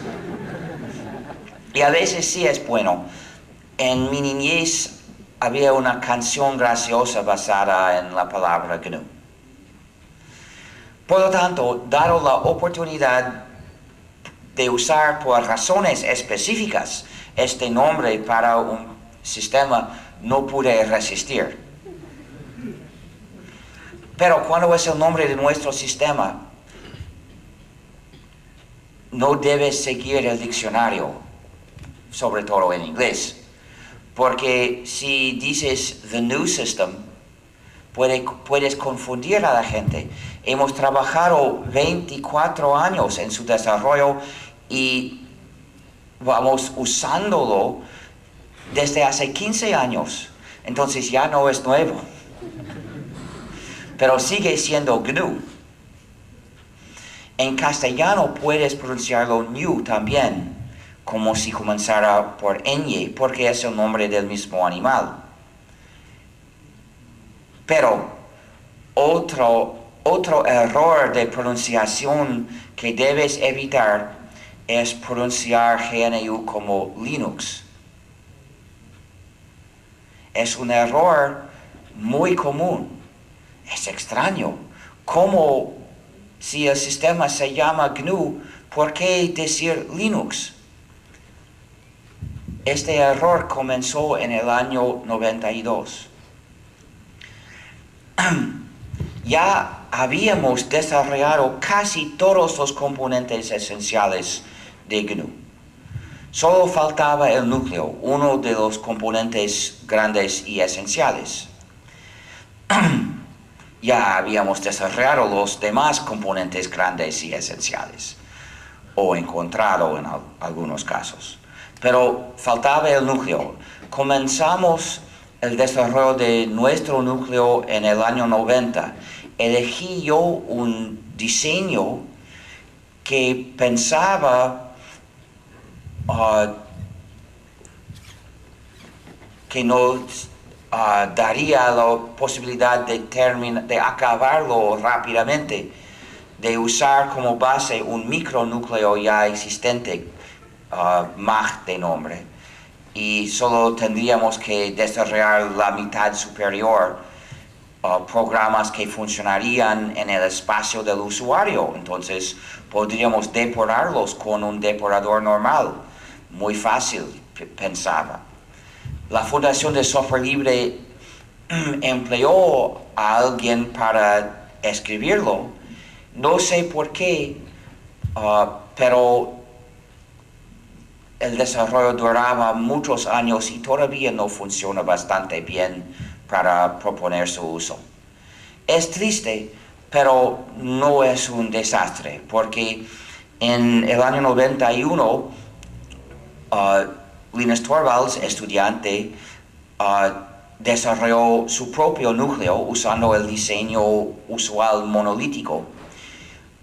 Y a veces sí es bueno. En mi niñez había una canción graciosa basada en la palabra GNU. Por lo tanto, dado la oportunidad de usar por razones específicas este nombre para un sistema, no pude resistir. Pero cuando es el nombre de nuestro sistema, no debes seguir el diccionario, sobre todo en inglés. Porque si dices the new system, puedes confundir a la gente. Hemos trabajado 24 años en su desarrollo y vamos usándolo desde hace 15 años. Entonces ya no es nuevo. Pero sigue siendo GNU. En castellano puedes pronunciarlo new también, como si comenzara por ñ, porque es el nombre del mismo animal. Pero otro error de pronunciación que debes evitar es pronunciar GNU como Linux. Es un error muy común. Es extraño. ¿Cómo, si el sistema se llama GNU, por qué decir Linux? Este error comenzó en el año 92. Ya habíamos desarrollado casi todos los componentes esenciales de GNU. Solo faltaba el núcleo, uno de los componentes grandes y esenciales. Ya habíamos desarrollado los demás componentes grandes y esenciales, o encontrado en algunos casos. Pero faltaba el núcleo. Comenzamos el desarrollo de nuestro núcleo en el año 90. Elegí yo un diseño que pensaba que nos daría la posibilidad de acabarlo rápidamente, de usar como base un micronúcleo ya existente, MAG de nombre, y solo tendríamos que desarrollar la mitad superior programas que funcionarían en el espacio del usuario. Entonces podríamos depurarlos con un depurador normal. Muy fácil, pensaba. La Fundación de Software Libre empleó a alguien para escribirlo. No sé por qué, pero el desarrollo duraba muchos años y todavía no funciona bastante bien para proponer su uso. Es triste, pero no es un desastre, porque en el año 91, Linus Torvalds, estudiante, desarrolló su propio núcleo usando el diseño usual monolítico.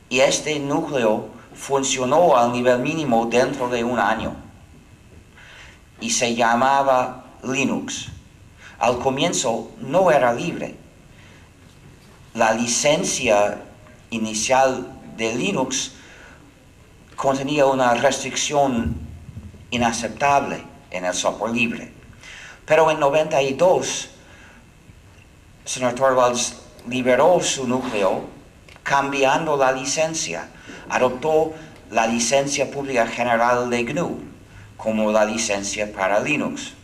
Y este núcleo funcionó al nivel mínimo dentro de un año. Y se llamaba Linux. Al comienzo no era libre. La licencia inicial de Linux contenía una restricción inaceptable en el software libre. Pero en 92, señor Torvalds liberó su núcleo cambiando la licencia. Adoptó la licencia pública general de GNU como la licencia para Linux.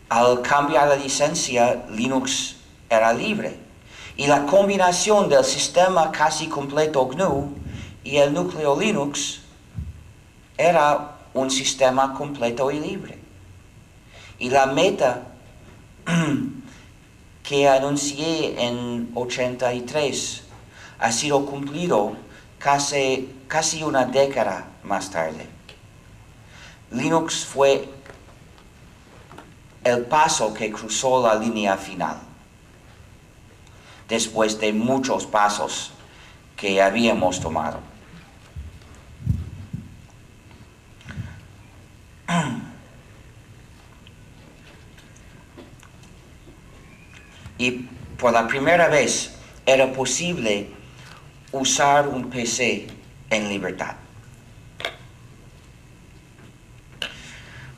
Al cambiar la licencia, Linux era libre. Y la combinación del sistema casi completo GNU y el núcleo Linux era un sistema completo y libre. Y la meta que anuncié en 83 ha sido cumplido casi una década más tarde. Linux fue el paso que cruzó la línea final, después de muchos pasos que habíamos tomado. Y por la primera vez era posible usar un PC en libertad.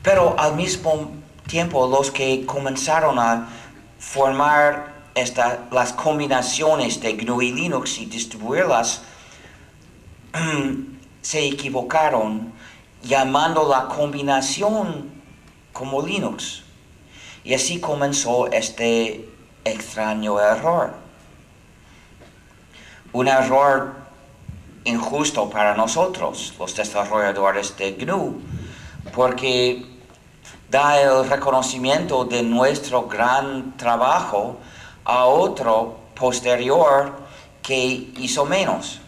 Pero al mismo tiempo, los que comenzaron a formar las combinaciones de GNU y Linux y distribuirlas, se equivocaron llamando la combinación como Linux. Y así comenzó este extraño error. Un error injusto para nosotros, los desarrolladores de GNU, porque da el reconocimiento de nuestro gran trabajo a otro posterior que hizo menos.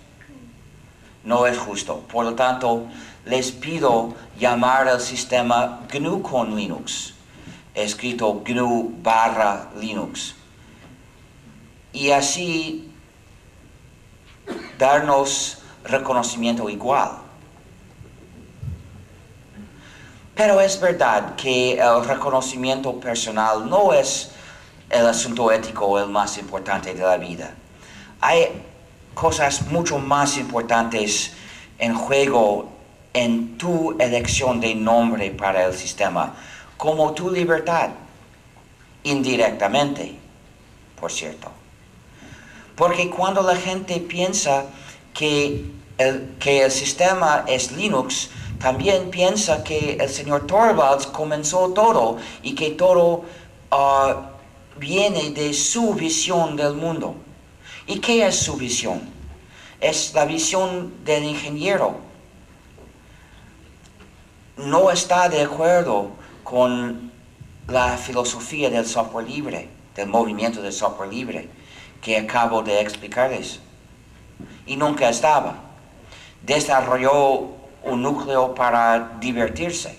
No es justo. Por lo tanto, les pido llamar el sistema GNU con Linux, escrito GNU/Linux. Y así darnos reconocimiento igual. Pero es verdad que el reconocimiento personal no es el asunto ético el más importante de la vida. Hay cosas mucho más importantes en juego en tu elección de nombre para el sistema, como tu libertad, indirectamente, por cierto. Porque cuando la gente piensa que el sistema es Linux, también piensa que el señor Torvalds comenzó todo y que todo viene de su visión del mundo. ¿Y qué es su visión? Es la visión del ingeniero. No está de acuerdo con la filosofía del software libre, del movimiento del software libre, que acabo de explicarles. Y nunca estaba. Desarrolló un núcleo para divertirse.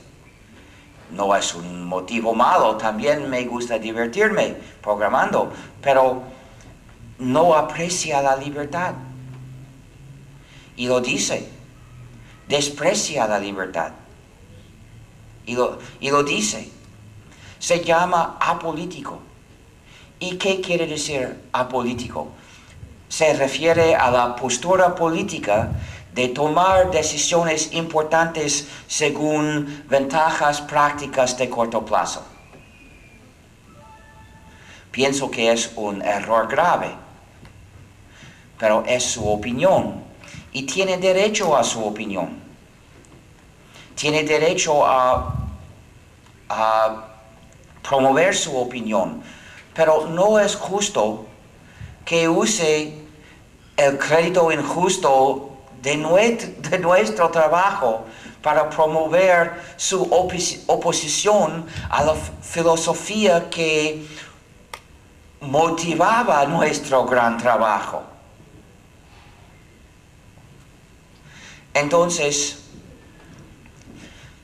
No es un motivo malo, también me gusta divertirme programando, pero no aprecia la libertad. Y lo dice, desprecia la libertad. Y lo dice, se llama apolítico. ¿Y qué quiere decir apolítico? Se refiere a la postura política de tomar decisiones importantes según ventajas prácticas de corto plazo. Pienso que es un error grave, pero es su opinión y tiene derecho a su opinión. Tiene derecho a promover su opinión, pero no es justo que use el crédito injusto de nuestro trabajo para promover su oposición a la filosofía que motivaba nuestro gran trabajo. Entonces,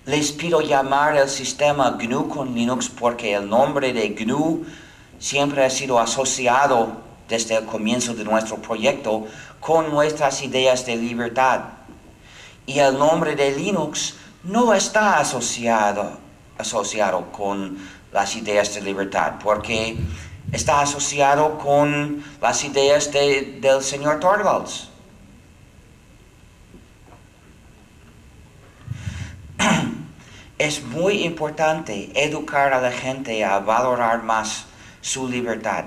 les pido llamar el sistema GNU con Linux porque el nombre de GNU siempre ha sido asociado desde el comienzo de nuestro proyecto con nuestras ideas de libertad. Y el nombre de Linux no está asociado con las ideas de libertad, porque está asociado con las ideas del señor Torvalds. Es muy importante educar a la gente a valorar más su libertad,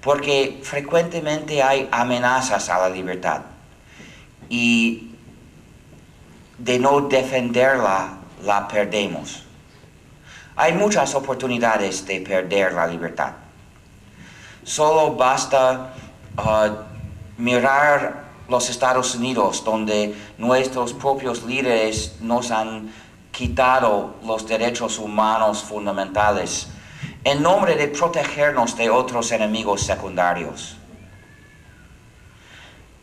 porque frecuentemente hay amenazas a la libertad y de no defenderla, la perdemos. Hay muchas oportunidades de perder la libertad. Solo basta mirar los Estados Unidos, donde nuestros propios líderes nos han quitado los derechos humanos fundamentales en nombre de protegernos de otros enemigos secundarios.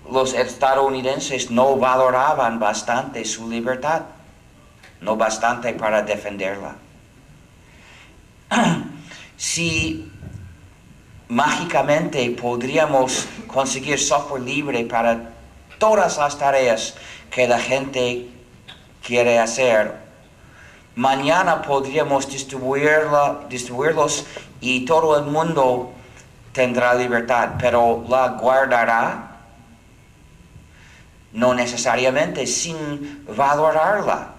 Los estadounidenses no valoraban bastante su libertad, no bastante para defenderla. Si mágicamente podríamos conseguir software libre para todas las tareas que la gente quiere hacer, mañana podríamos distribuirlos y todo el mundo tendrá libertad, pero la guardará no necesariamente sin valorarla,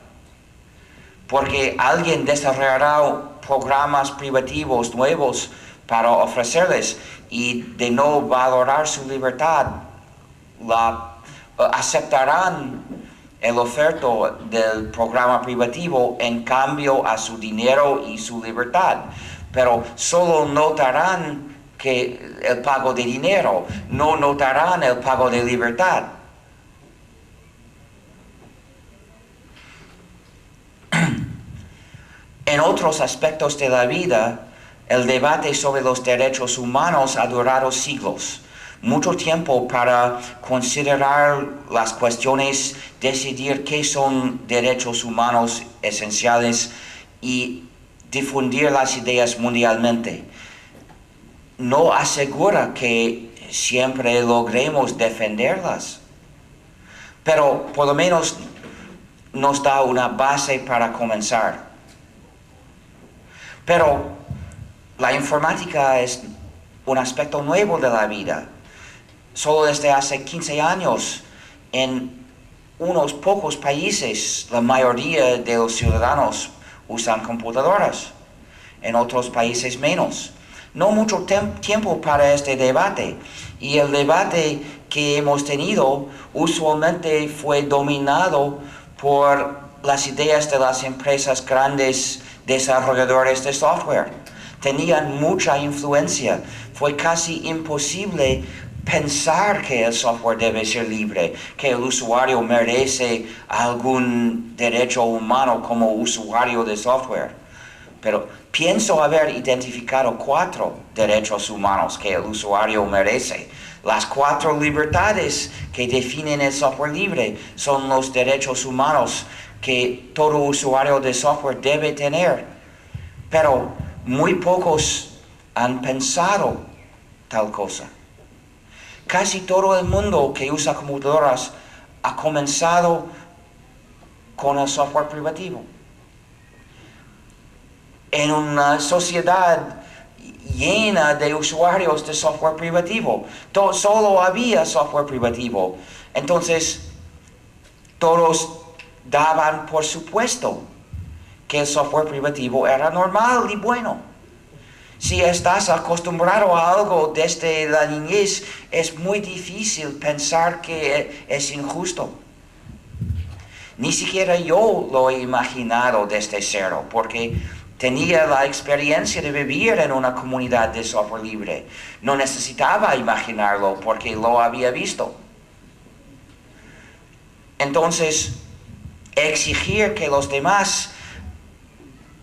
porque alguien desarrollará programas privativos nuevos para ofrecerles y de no valorar su libertad, aceptarán el oferto del programa privativo en cambio a su dinero y su libertad, pero solo notarán que el pago de dinero, no notarán el pago de libertad. En otros aspectos de la vida, el debate sobre los derechos humanos ha durado siglos. Mucho tiempo para considerar las cuestiones, decidir qué son derechos humanos esenciales y difundir las ideas mundialmente. No asegura que siempre logremos defenderlas, pero por lo menos nos da una base para comenzar. Pero la informática es un aspecto nuevo de la vida. Solo desde hace 15 años, en unos pocos países, la mayoría de los ciudadanos usan computadoras. En otros países menos. No mucho tiempo para este debate. Y el debate que hemos tenido usualmente fue dominado por las ideas de las empresas grandes desarrolladores de software. Tenían mucha influencia. Fue casi imposible pensar que el software debe ser libre, que el usuario merece algún derecho humano como usuario de software. Pero pienso haber identificado 4 derechos humanos que el usuario merece. Las 4 libertades que definen el software libre son los derechos humanos que todo usuario de software debe tener. Pero muy pocos han pensado tal cosa. Casi todo el mundo que usa computadoras ha comenzado con el software privativo. En una sociedad llena de usuarios de software privativo, solo había software privativo. Entonces, Todos daban por supuesto que el software privativo era normal y bueno. Si estás acostumbrado a algo desde la niñez, es muy difícil pensar que es injusto. Ni siquiera yo lo he imaginado desde cero, porque tenía la experiencia de vivir en una comunidad de software libre. No necesitaba imaginarlo porque lo había visto. Entonces, exigir que los demás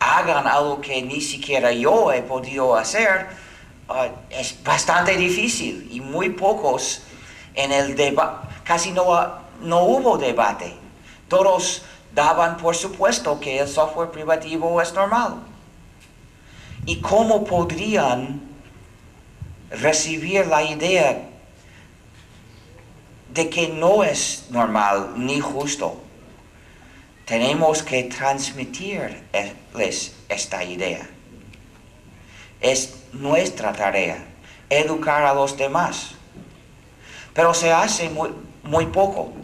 hagan algo que ni siquiera yo he podido hacer es bastante difícil, y muy pocos en el debate, casi no hubo debate. Todos daban por supuesto que el software privativo es normal. ¿Y cómo podrían recibir la idea de que no es normal ni justo? Tenemos que transmitirles esta idea. Es nuestra tarea educar a los demás, pero se hace muy poco.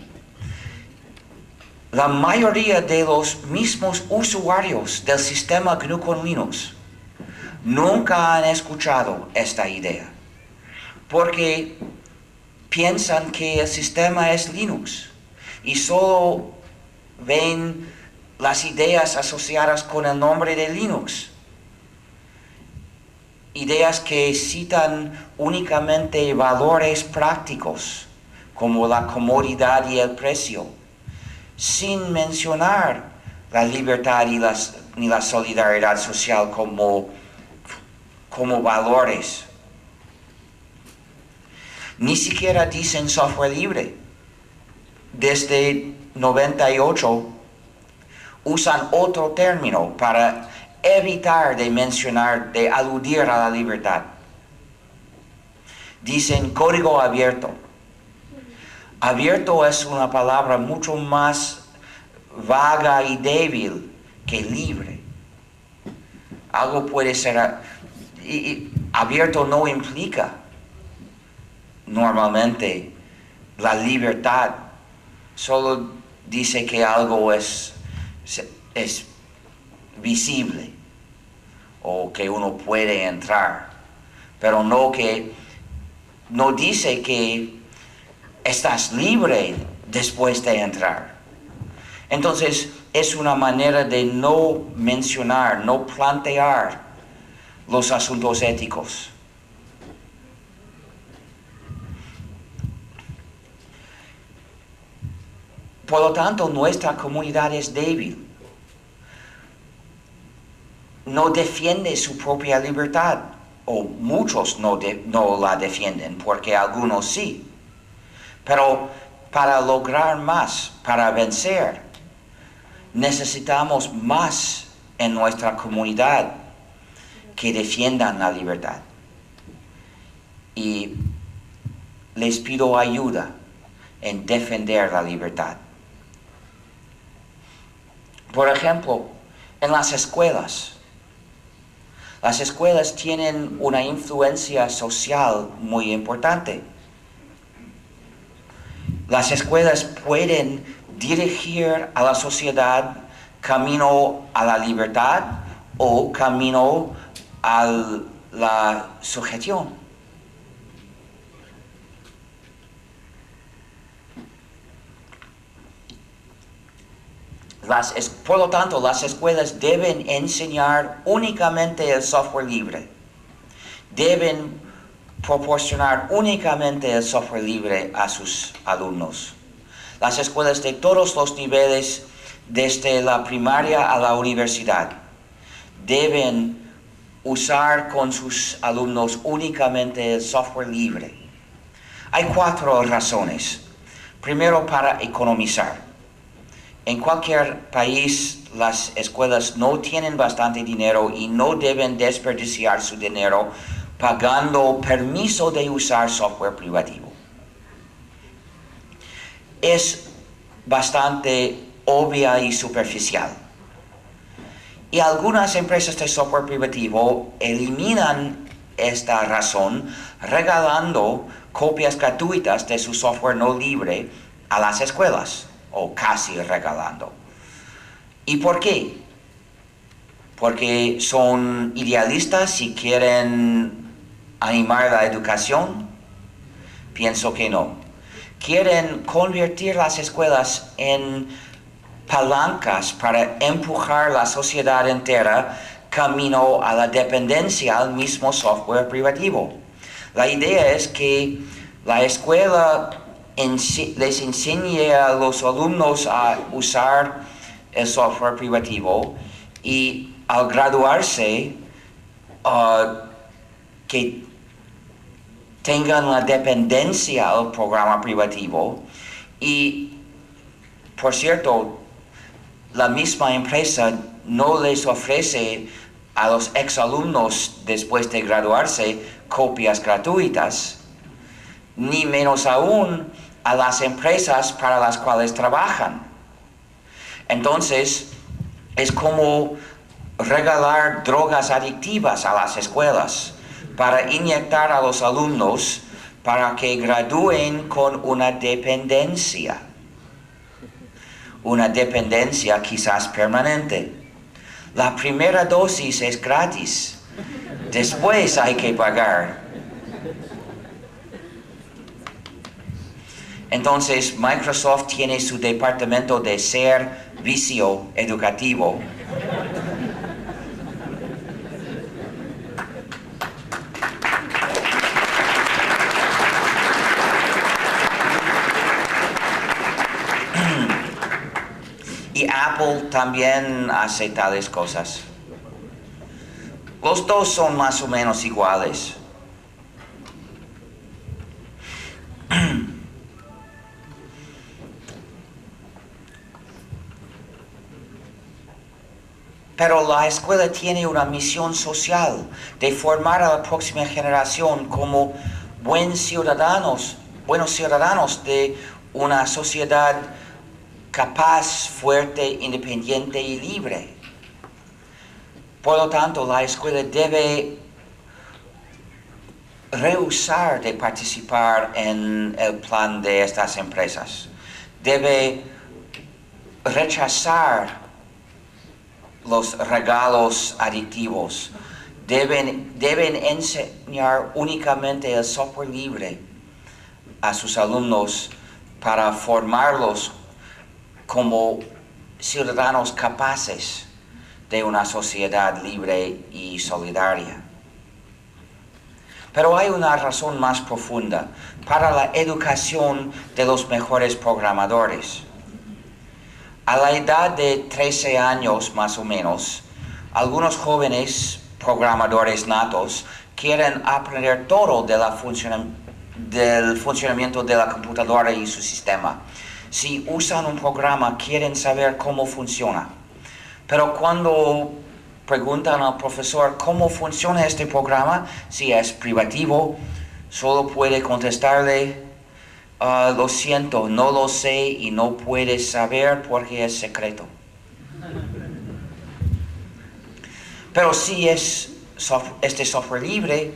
La mayoría de los mismos usuarios del sistema GNU con Linux nunca han escuchado esta idea, porque piensan que el sistema es Linux y solo ven las ideas asociadas con el nombre de Linux. Ideas que citan únicamente valores prácticos, como la comodidad y el precio, sin mencionar la libertad ni la solidaridad social como valores. Ni siquiera dicen software libre. Desde 98 usan otro término para evitar de aludir a la libertad. Dicen código abierto. Abierto es una palabra mucho más vaga y débil que libre. Algo puede ser abierto, no implica normalmente la libertad. Solo dice que algo es visible o que uno puede entrar, pero no dice que estás libre después de entrar. Entonces es una manera de no mencionar, no plantear los asuntos éticos. Por lo tanto, nuestra comunidad es débil. No defiende su propia libertad, o muchos no la defienden, porque algunos sí. Pero para lograr más, para vencer, necesitamos más en nuestra comunidad que defiendan la libertad. Y les pido ayuda en defender la libertad. Por ejemplo, en las escuelas. Las escuelas tienen una influencia social muy importante. Las escuelas pueden dirigir a la sociedad camino a la libertad o camino a la sujeción. Por lo tanto, las escuelas deben enseñar únicamente el software libre. Deben proporcionar únicamente el software libre a sus alumnos. Las escuelas de todos los niveles, desde la primaria a la universidad, deben usar con sus alumnos únicamente el software libre. Hay 4 razones. Primero, para economizar. En cualquier país, las escuelas no tienen bastante dinero y no deben desperdiciar su dinero pagando permiso de usar software privativo. Es bastante obvia y superficial. Y algunas empresas de software privativo eliminan esta razón regalando copias gratuitas de su software no libre a las escuelas o casi regalando. ¿Y por qué? ¿Porque son idealistas y quieren animar la educación? Pienso que no. Quieren convertir las escuelas en palancas para empujar la sociedad entera camino a la dependencia al mismo software privativo. La idea es que la escuela les enseñe a los alumnos a usar el software privativo y al graduarse que tengan la dependencia al programa privativo y, por cierto, la misma empresa no les ofrece a los exalumnos después de graduarse copias gratuitas, ni menos aún a las empresas para las cuales trabajan. Entonces, es como regalar drogas adictivas a las escuelas para inyectar a los alumnos para que gradúen con una dependencia quizás permanente. La primera dosis es gratis, después hay que pagar. Entonces, Microsoft tiene su departamento de servicio educativo. Y Apple también hace tales cosas. Los dos son más o menos iguales. Pero la escuela tiene una misión social de formar a la próxima generación como buenos ciudadanos de una sociedad capaz, fuerte, independiente y libre. Por lo tanto, la escuela debe rehusar de participar en el plan de estas empresas. Debe rechazar los regalos adictivos. Deben enseñar únicamente el software libre a sus alumnos para formarlos como ciudadanos capaces de una sociedad libre y solidaria. Pero hay una razón más profunda para la educación de los mejores programadores. A la edad de 13 años más o menos, algunos jóvenes programadores natos quieren aprender todo del funcionamiento de la computadora y su sistema. Si usan un programa, quieren saber cómo funciona. Pero cuando preguntan al profesor cómo funciona este programa, si es privativo, solo puede contestarle, lo siento, no lo sé y no puedes saber porque es secreto. Pero si es este software libre,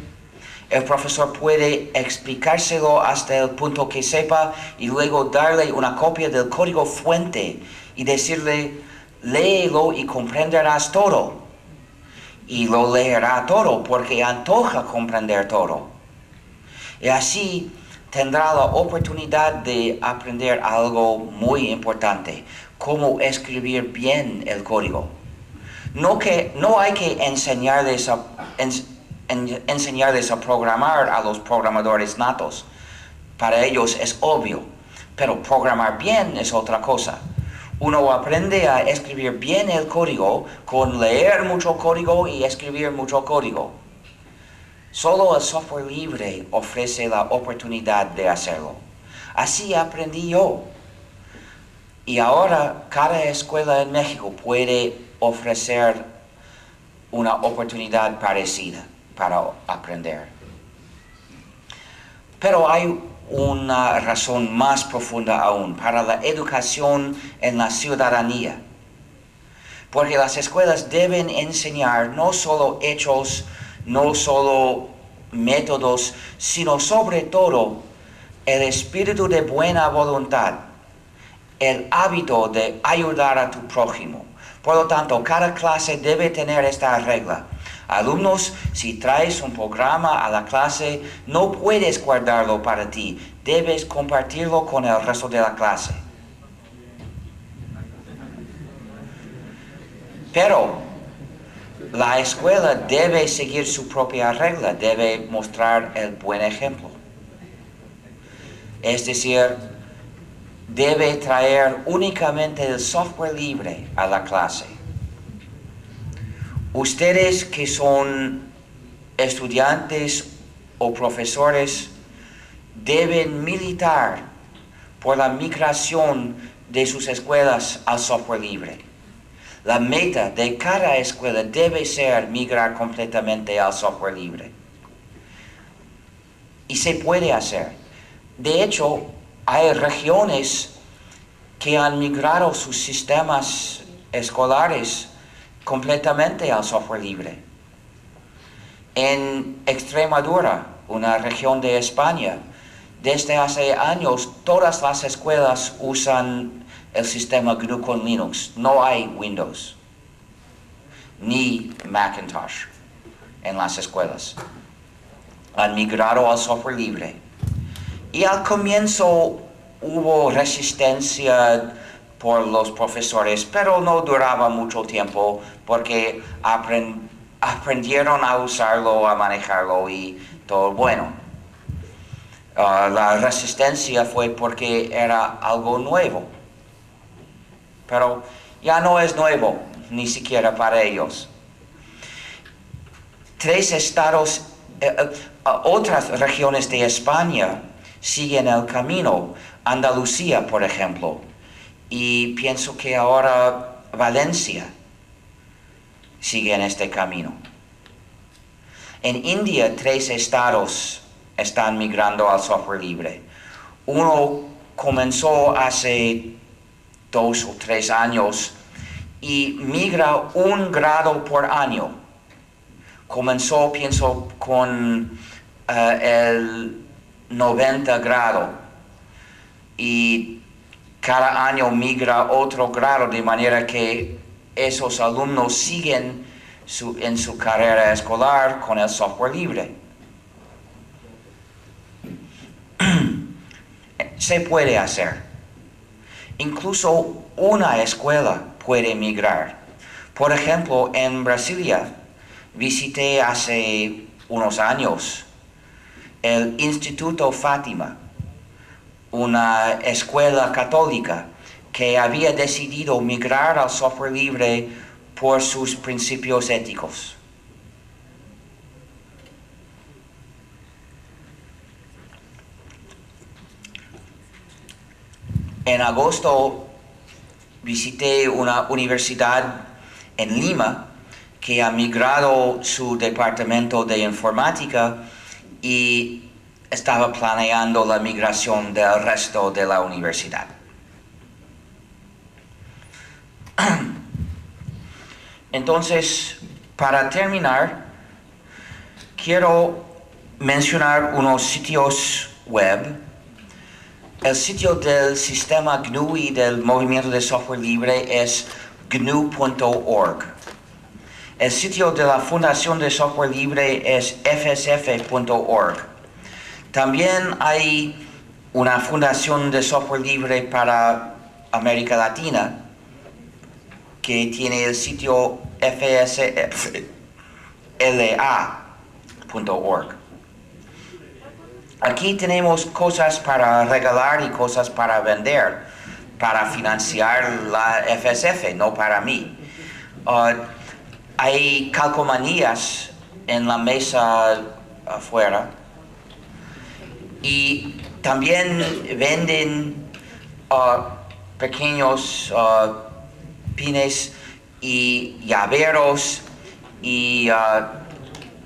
el profesor puede explicárselo hasta el punto que sepa y luego darle una copia del código fuente y decirle, léelo y comprenderás todo. Y lo leerá todo porque antoja comprender todo. Y así tendrá la oportunidad de aprender algo muy importante, cómo escribir bien el código. No hay que enseñarles a programar a los programadores natos. Para ellos es obvio, pero programar bien es otra cosa. Uno aprende a escribir bien el código con leer mucho código y escribir mucho código. Solo el software libre ofrece la oportunidad de hacerlo. Así aprendí yo. Y ahora cada escuela en México puede ofrecer una oportunidad parecida para aprender. Pero hay una razón más profunda aún para la educación en la ciudadanía. Porque las escuelas deben enseñar no solo hechos, no solo métodos, sino sobre todo el espíritu de buena voluntad el hábito de ayudar a tu prójimo. Por lo tanto, cada clase debe tener esta regla. Alumnos, si traes un programa a la clase, no puedes guardarlo para ti. Debes compartirlo con el resto de la clase. Pero la escuela debe seguir su propia regla, debe mostrar el buen ejemplo. Es decir, debe traer únicamente el software libre a la clase. Ustedes que son estudiantes o profesores deben militar por la migración de sus escuelas al software libre. La meta de cada escuela debe ser migrar completamente al software libre. Y se puede hacer. De hecho, hay regiones que han migrado sus sistemas escolares completamente al software libre. En Extremadura, una región de España, desde hace años todas las escuelas usan el sistema GNU con Linux. No hay Windows ni Macintosh en las escuelas. Han migrado al software libre. Y al comienzo hubo resistencia por los profesores, pero no duraba mucho tiempo porque aprendieron a usarlo, a manejarlo y todo bueno. La resistencia fue porque era algo nuevo, pero ya no es nuevo, ni siquiera para ellos. 3 estados, otras regiones de España siguen el camino. Andalucía, por ejemplo, y pienso que ahora Valencia sigue en este camino. En India, 3 estados están migrando al software libre. Uno comenzó hace 2 o 3 años y migra 1 grado por año. Comenzó, pienso, con el 90 grado y cada año migra otro grado, de manera que esos alumnos siguen en su carrera escolar con el software libre. Se puede hacer. Incluso una escuela puede migrar. Por ejemplo, en Brasilia visité hace unos años el Instituto Fátima, una escuela católica que había decidido migrar al software libre por sus principios éticos. En agosto visité una universidad en Lima que ha migrado su departamento de informática y estaba planeando la migración del resto de la universidad. Entonces, para terminar, quiero mencionar unos sitios web. El sitio del sistema GNU y del movimiento de software libre es gnu.org. El sitio de la Fundación de Software Libre es fsf.org. También hay una fundación de software libre para América Latina que tiene el sitio fsfla.org. Aquí tenemos cosas para regalar y cosas para vender, para financiar la FSF, no para mí. Hay calcomanías en la mesa afuera y también venden pequeños pines y llaveros y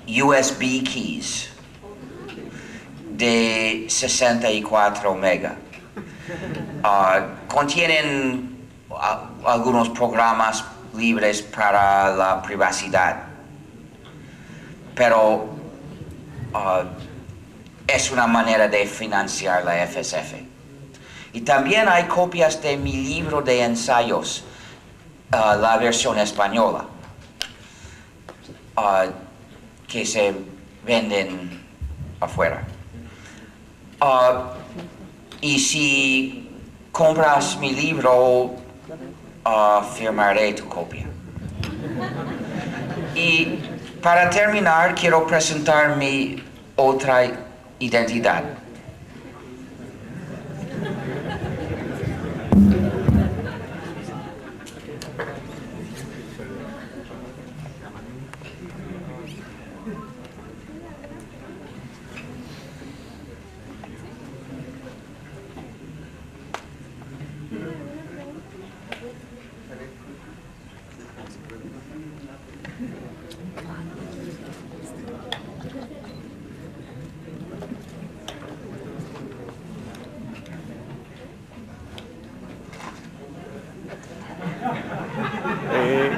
USB keys de 64 mega. Contienen algunos programas libres para la privacidad, pero es una manera de financiar la FSF. Y también hay copias de mi libro de ensayos, la versión española, que se venden afuera. Y si compras mi libro, firmaré tu copia. Y para terminar, quiero presentar mi otra identidad.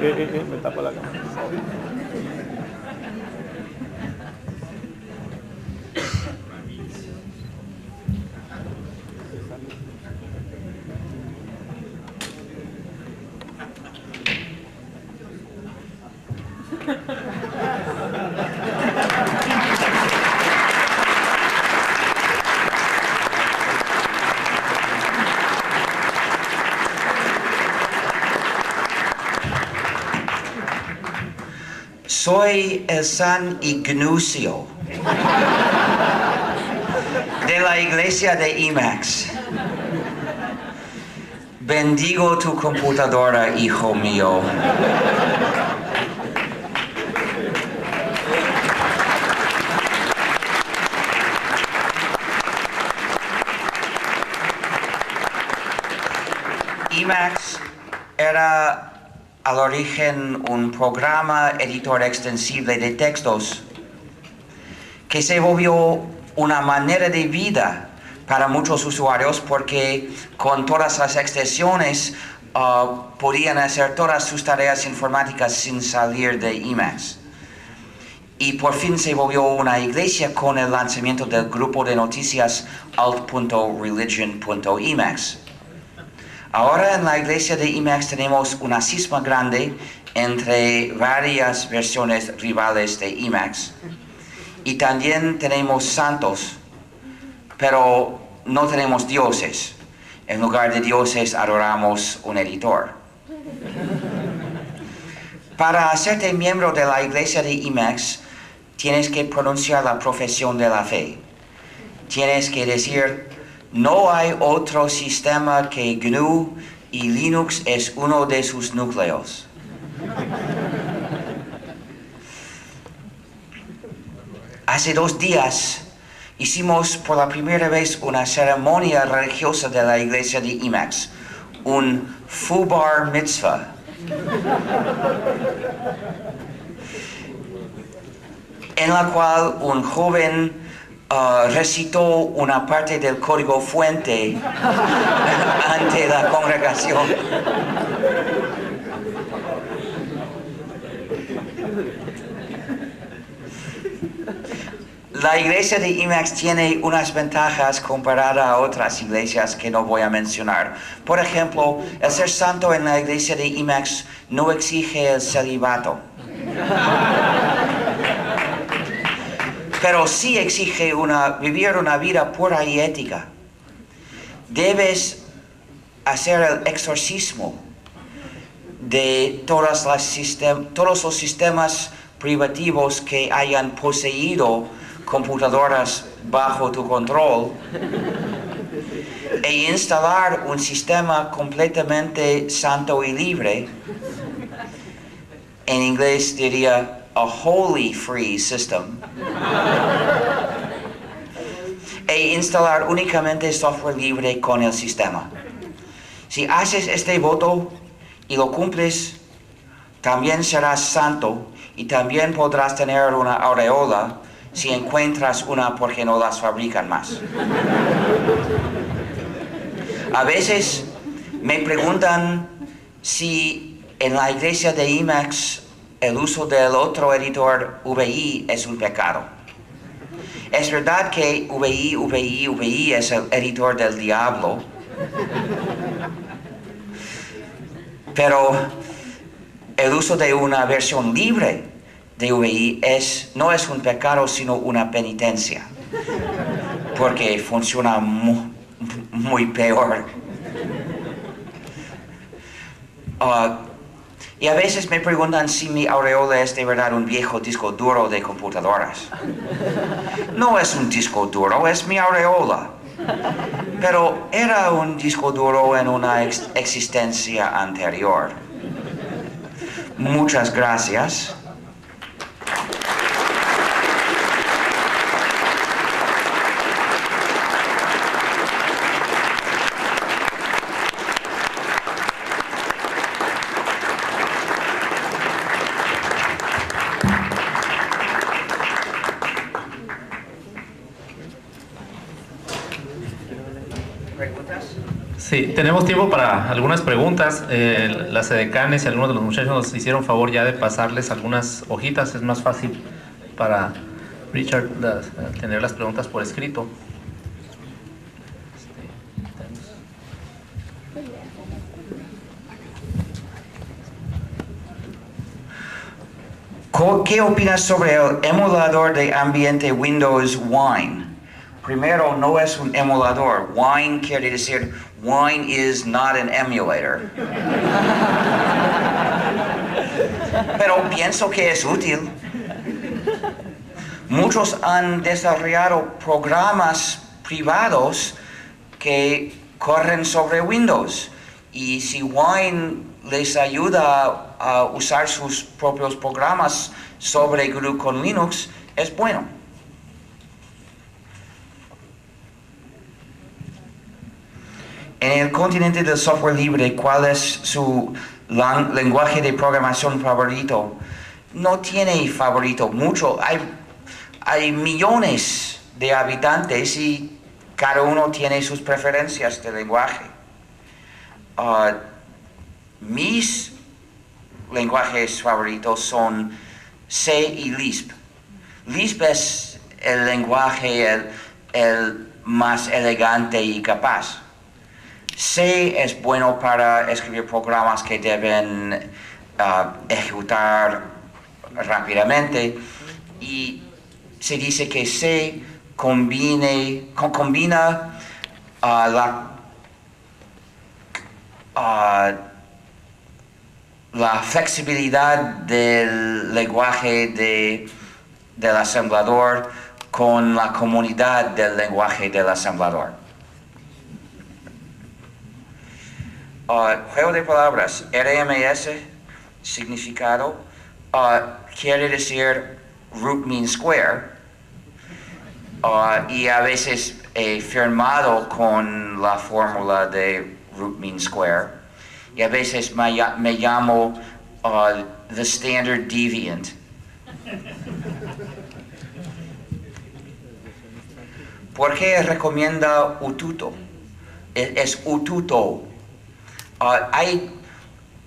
Me tapo la cámara. Soy el San Ignacio de la iglesia de IMAX. Bendigo tu computadora, hijo mío. IMAX era al origen un programa editor extensible de textos que se volvió una manera de vida para muchos usuarios porque con todas las extensiones podían hacer todas sus tareas informáticas sin salir de IMAX. Y por fin se volvió una iglesia con el lanzamiento del grupo de noticias alt.religion.emacs. Ahora en la iglesia de IMAX tenemos una cisma grande entre varias versiones rivales de IMAX. Y también tenemos santos, pero no tenemos dioses. En lugar de dioses adoramos un editor. Para hacerte miembro de la iglesia de IMAX, tienes que pronunciar la profesión de la fe. Tienes que decir: no hay otro sistema que GNU y Linux es uno de sus núcleos. Hace 2 días hicimos por la primera vez una ceremonia religiosa de la iglesia de IMAX, un bar mitzvah. En la cual un joven recitó una parte del código fuente ante la congregación. La iglesia de IMAX tiene unas ventajas comparada a otras iglesias que no voy a mencionar. Por ejemplo, el ser santo en la iglesia de IMAX no exige el celibato. Pero sí exige vivir una vida pura y ética. Debes hacer el exorcismo de todos los sistemas privativos que hayan poseído computadoras bajo tu control e instalar un sistema completamente santo y libre. En inglés diría a wholly free system, e instalar únicamente software libre con el sistema. Si haces este voto y lo cumples, también serás santo y también podrás tener una aureola si encuentras una porque no las fabrican más. A veces me preguntan si en la iglesia de IMAX el uso del otro editor VI es un pecado. Es verdad que VI es el editor del diablo, Pero el uso de una versión libre de VI no es un pecado, sino una penitencia, porque funciona muy peor. Y a veces me preguntan si mi aureola es de verdad un viejo disco duro de computadoras. No es un disco duro, es mi aureola. Pero era un disco duro en una existencia anterior. Muchas gracias. Sí, tenemos tiempo para algunas preguntas. Las edecanes y algunos de los muchachos nos hicieron favor ya de pasarles algunas hojitas. Es más fácil para Richard tener las preguntas por escrito. ¿Qué opinas sobre el emulador de ambiente Windows Wine? Primero, no es un emulador. Wine quiere decir, wine is not an emulator. Pero pienso que es útil. Muchos han desarrollado programas privados que corren sobre Windows. Y si Wine les ayuda a usar sus propios programas sobre GNU con Linux, es bueno. En el continente del software libre, ¿cuál es su lenguaje de programación favorito? No tiene favorito mucho. Hay millones de habitantes y cada uno tiene sus preferencias de lenguaje. Mis lenguajes favoritos son C y Lisp. Lisp es el lenguaje el más elegante y capaz. C es bueno para escribir programas que deben ejecutar rápidamente, y se dice que C combina la flexibilidad del lenguaje del asamblador con la comunidad del lenguaje del asamblador. Juego de palabras, RMS, significado, quiere decir root mean square, y a veces firmado con la fórmula de root mean square, y a veces me llamo the standard deviant. ¿Por qué recomienda Ututo? Es Ututo. Hay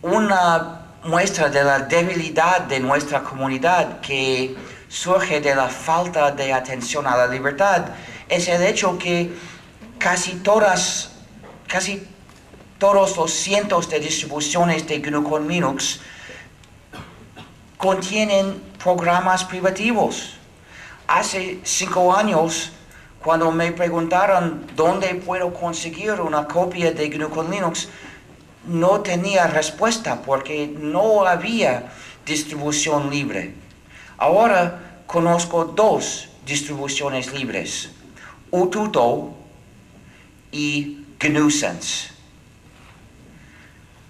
una muestra de la debilidad de nuestra comunidad que surge de la falta de atención a la libertad. Es el hecho que casi todos los cientos de distribuciones de GNU con Linux contienen programas privativos. Hace 5 años, cuando me preguntaron dónde puedo conseguir una copia de GNU con Linux, no tenía respuesta porque no había distribución libre. Ahora conozco 2 distribuciones libres, Ututo y GNUsense.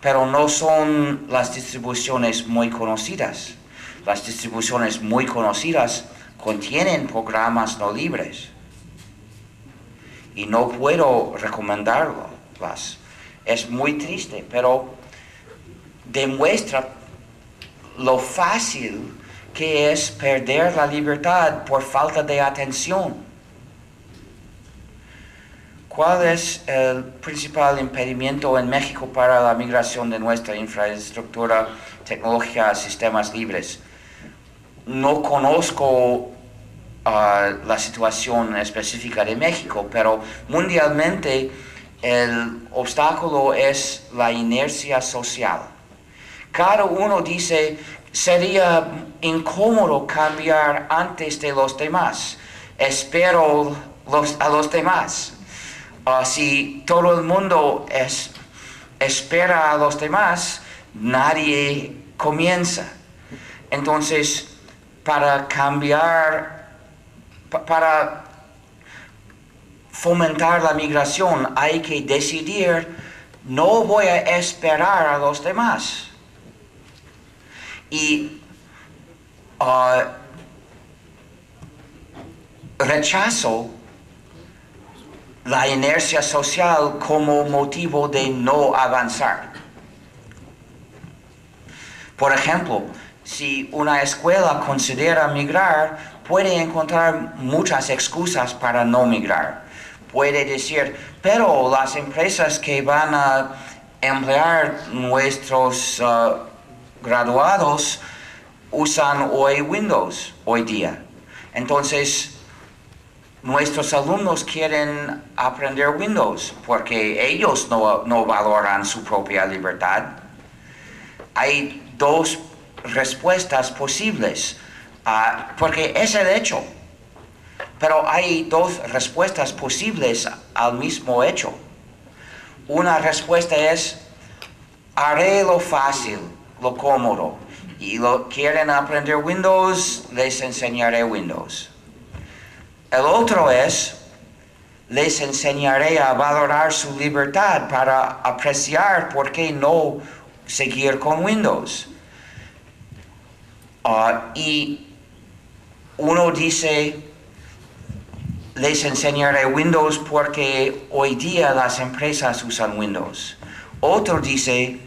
Pero no son las distribuciones muy conocidas. Las distribuciones muy conocidas contienen programas no libres. Y no puedo recomendarlas. Es muy triste, pero demuestra lo fácil que es perder la libertad por falta de atención. ¿Cuál es el principal impedimento en México para la migración de nuestra infraestructura tecnológica a sistemas libres? No conozco la situación específica de México, pero mundialmente el obstáculo es la inercia social. Cada uno dice, sería incómodo cambiar antes de los demás. Espero a los demás. Si todo el mundo espera a los demás, nadie comienza. Entonces, para fomentar la migración hay que decidir, no voy a esperar a los demás. Y rechazo la inercia social como motivo de no avanzar. Por ejemplo, si una escuela considera migrar, puede encontrar muchas excusas para no migrar. Puede decir, pero las empresas que van a emplear nuestros graduados usan hoy Windows, hoy día. Entonces, nuestros alumnos quieren aprender Windows porque ellos no valoran su propia libertad. Hay dos respuestas posibles, porque es el hecho. Pero hay dos respuestas posibles al mismo hecho. Una respuesta es, haré lo fácil, lo cómodo. Y quieren aprender Windows, les enseñaré Windows. El otro es, les enseñaré a valorar su libertad para apreciar por qué no seguir con Windows. Y uno dice, les enseñaré Windows porque hoy día las empresas usan Windows. Otro dice,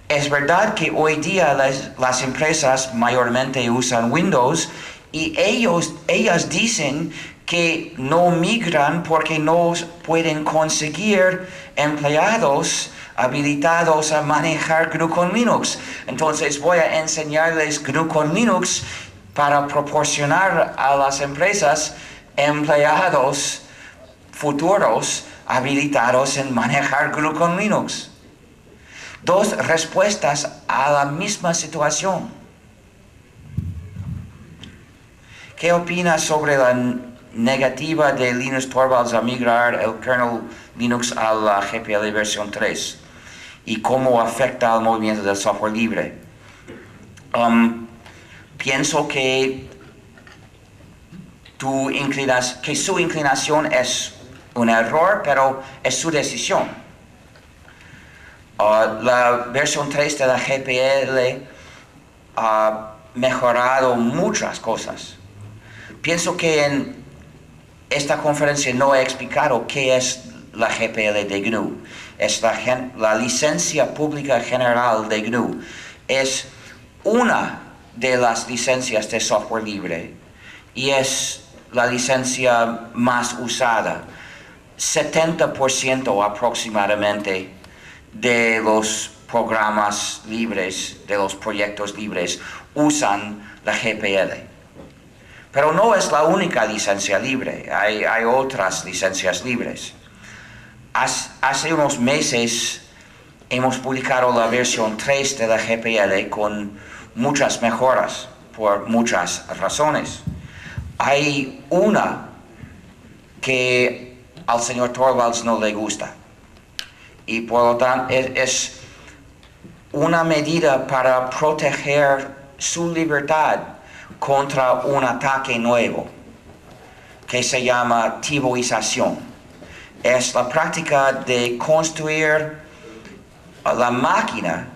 es verdad que hoy día las empresas mayormente usan Windows y ellas dicen que no migran porque no pueden conseguir empleados habilitados a manejar GNU con Linux. Entonces voy a enseñarles GNU con Linux para proporcionar a las empresas empleados futuros habilitados en manejar GNU con Linux. Dos respuestas a la misma situación. ¿Qué opinas sobre la negativa de Linus Torvalds a migrar el kernel Linux a la GPL versión 3? ¿Y cómo afecta al movimiento del software libre? Pienso que su inclinación es un error, pero es su decisión. La versión 3 de la GPL ha mejorado muchas cosas. Pienso que en esta conferencia no he explicado qué es la GPL de GNU. Es la licencia pública general de GNU. Es una de las licencias de software libre y es la licencia más usada. 70% aproximadamente de los programas libres, de los proyectos libres, usan la GPL. Pero no es la única licencia libre, hay otras licencias libres. Hace unos meses hemos publicado la versión 3 de la GPL con muchas mejoras por muchas razones. Hay una que al señor Torvalds no le gusta y por lo tanto es una medida para proteger su libertad contra un ataque nuevo que se llama tivoización. Es la práctica de construir la máquina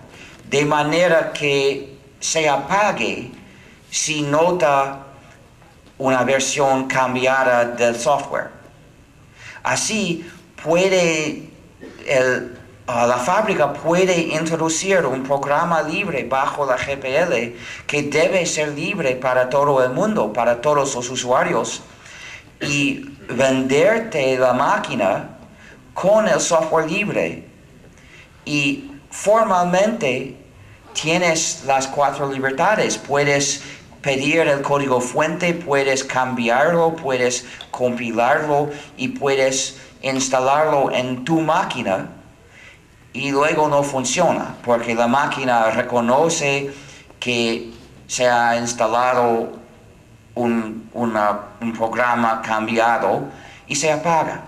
de manera que se apague si nota una versión cambiada del software. Así la fábrica puede introducir un programa libre bajo la GPL que debe ser libre para todo el mundo, para todos los usuarios, y venderte la máquina con el software libre. Y formalmente tienes las 4 libertades. Puedes pedir el código fuente, puedes cambiarlo, puedes compilarlo y puedes instalarlo en tu máquina y luego no funciona porque la máquina reconoce que se ha instalado un programa cambiado y se apaga.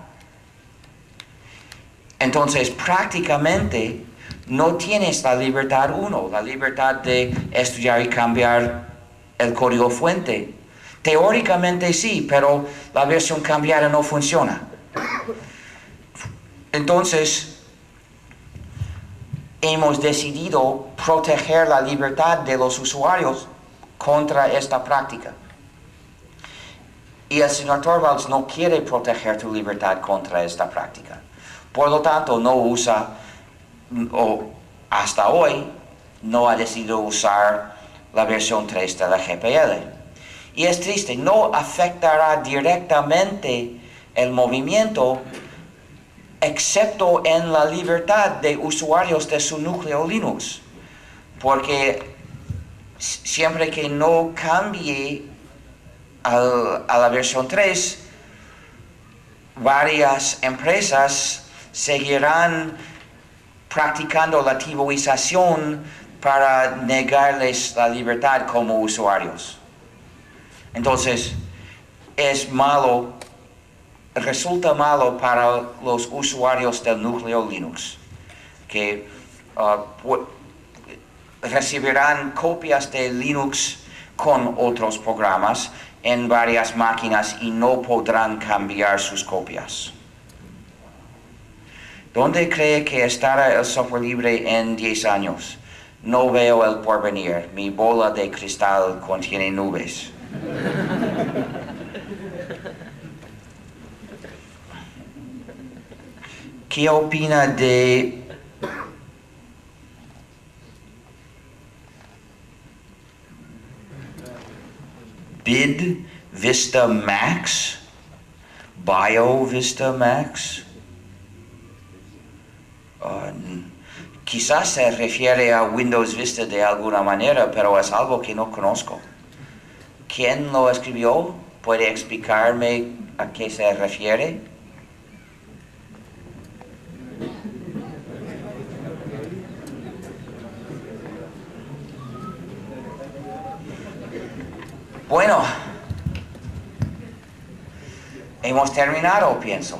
Entonces prácticamente no tienes la libertad la libertad de estudiar y cambiar el código fuente. Teóricamente sí, pero la versión cambiada no funciona. Entonces, hemos decidido proteger la libertad de los usuarios contra esta práctica. Y el señor Torvalds no quiere proteger tu libertad contra esta práctica. Por lo tanto, no usa, o hasta hoy, no ha decidido usar la versión 3 de la GPL. Y es triste, no afectará directamente el movimiento, excepto en la libertad de usuarios de su núcleo Linux. Porque siempre que no cambie a la versión 3, varias empresas seguirán practicando la tivoización para negarles la libertad como usuarios. Entonces, resulta malo para los usuarios del núcleo Linux, que recibirán copias de Linux con otros programas en varias máquinas y no podrán cambiar sus copias. ¿Dónde cree que estará el software libre en 10 años? No veo el porvenir. Mi bola de cristal contiene nubes. ¿Qué opina de Bid Vista Max? Bio Vista Max? Quizás se refiere a Windows Vista de alguna manera, pero es algo que no conozco. ¿Quién lo escribió? ¿Puede explicarme a qué se refiere? Bueno, hemos terminado, pienso.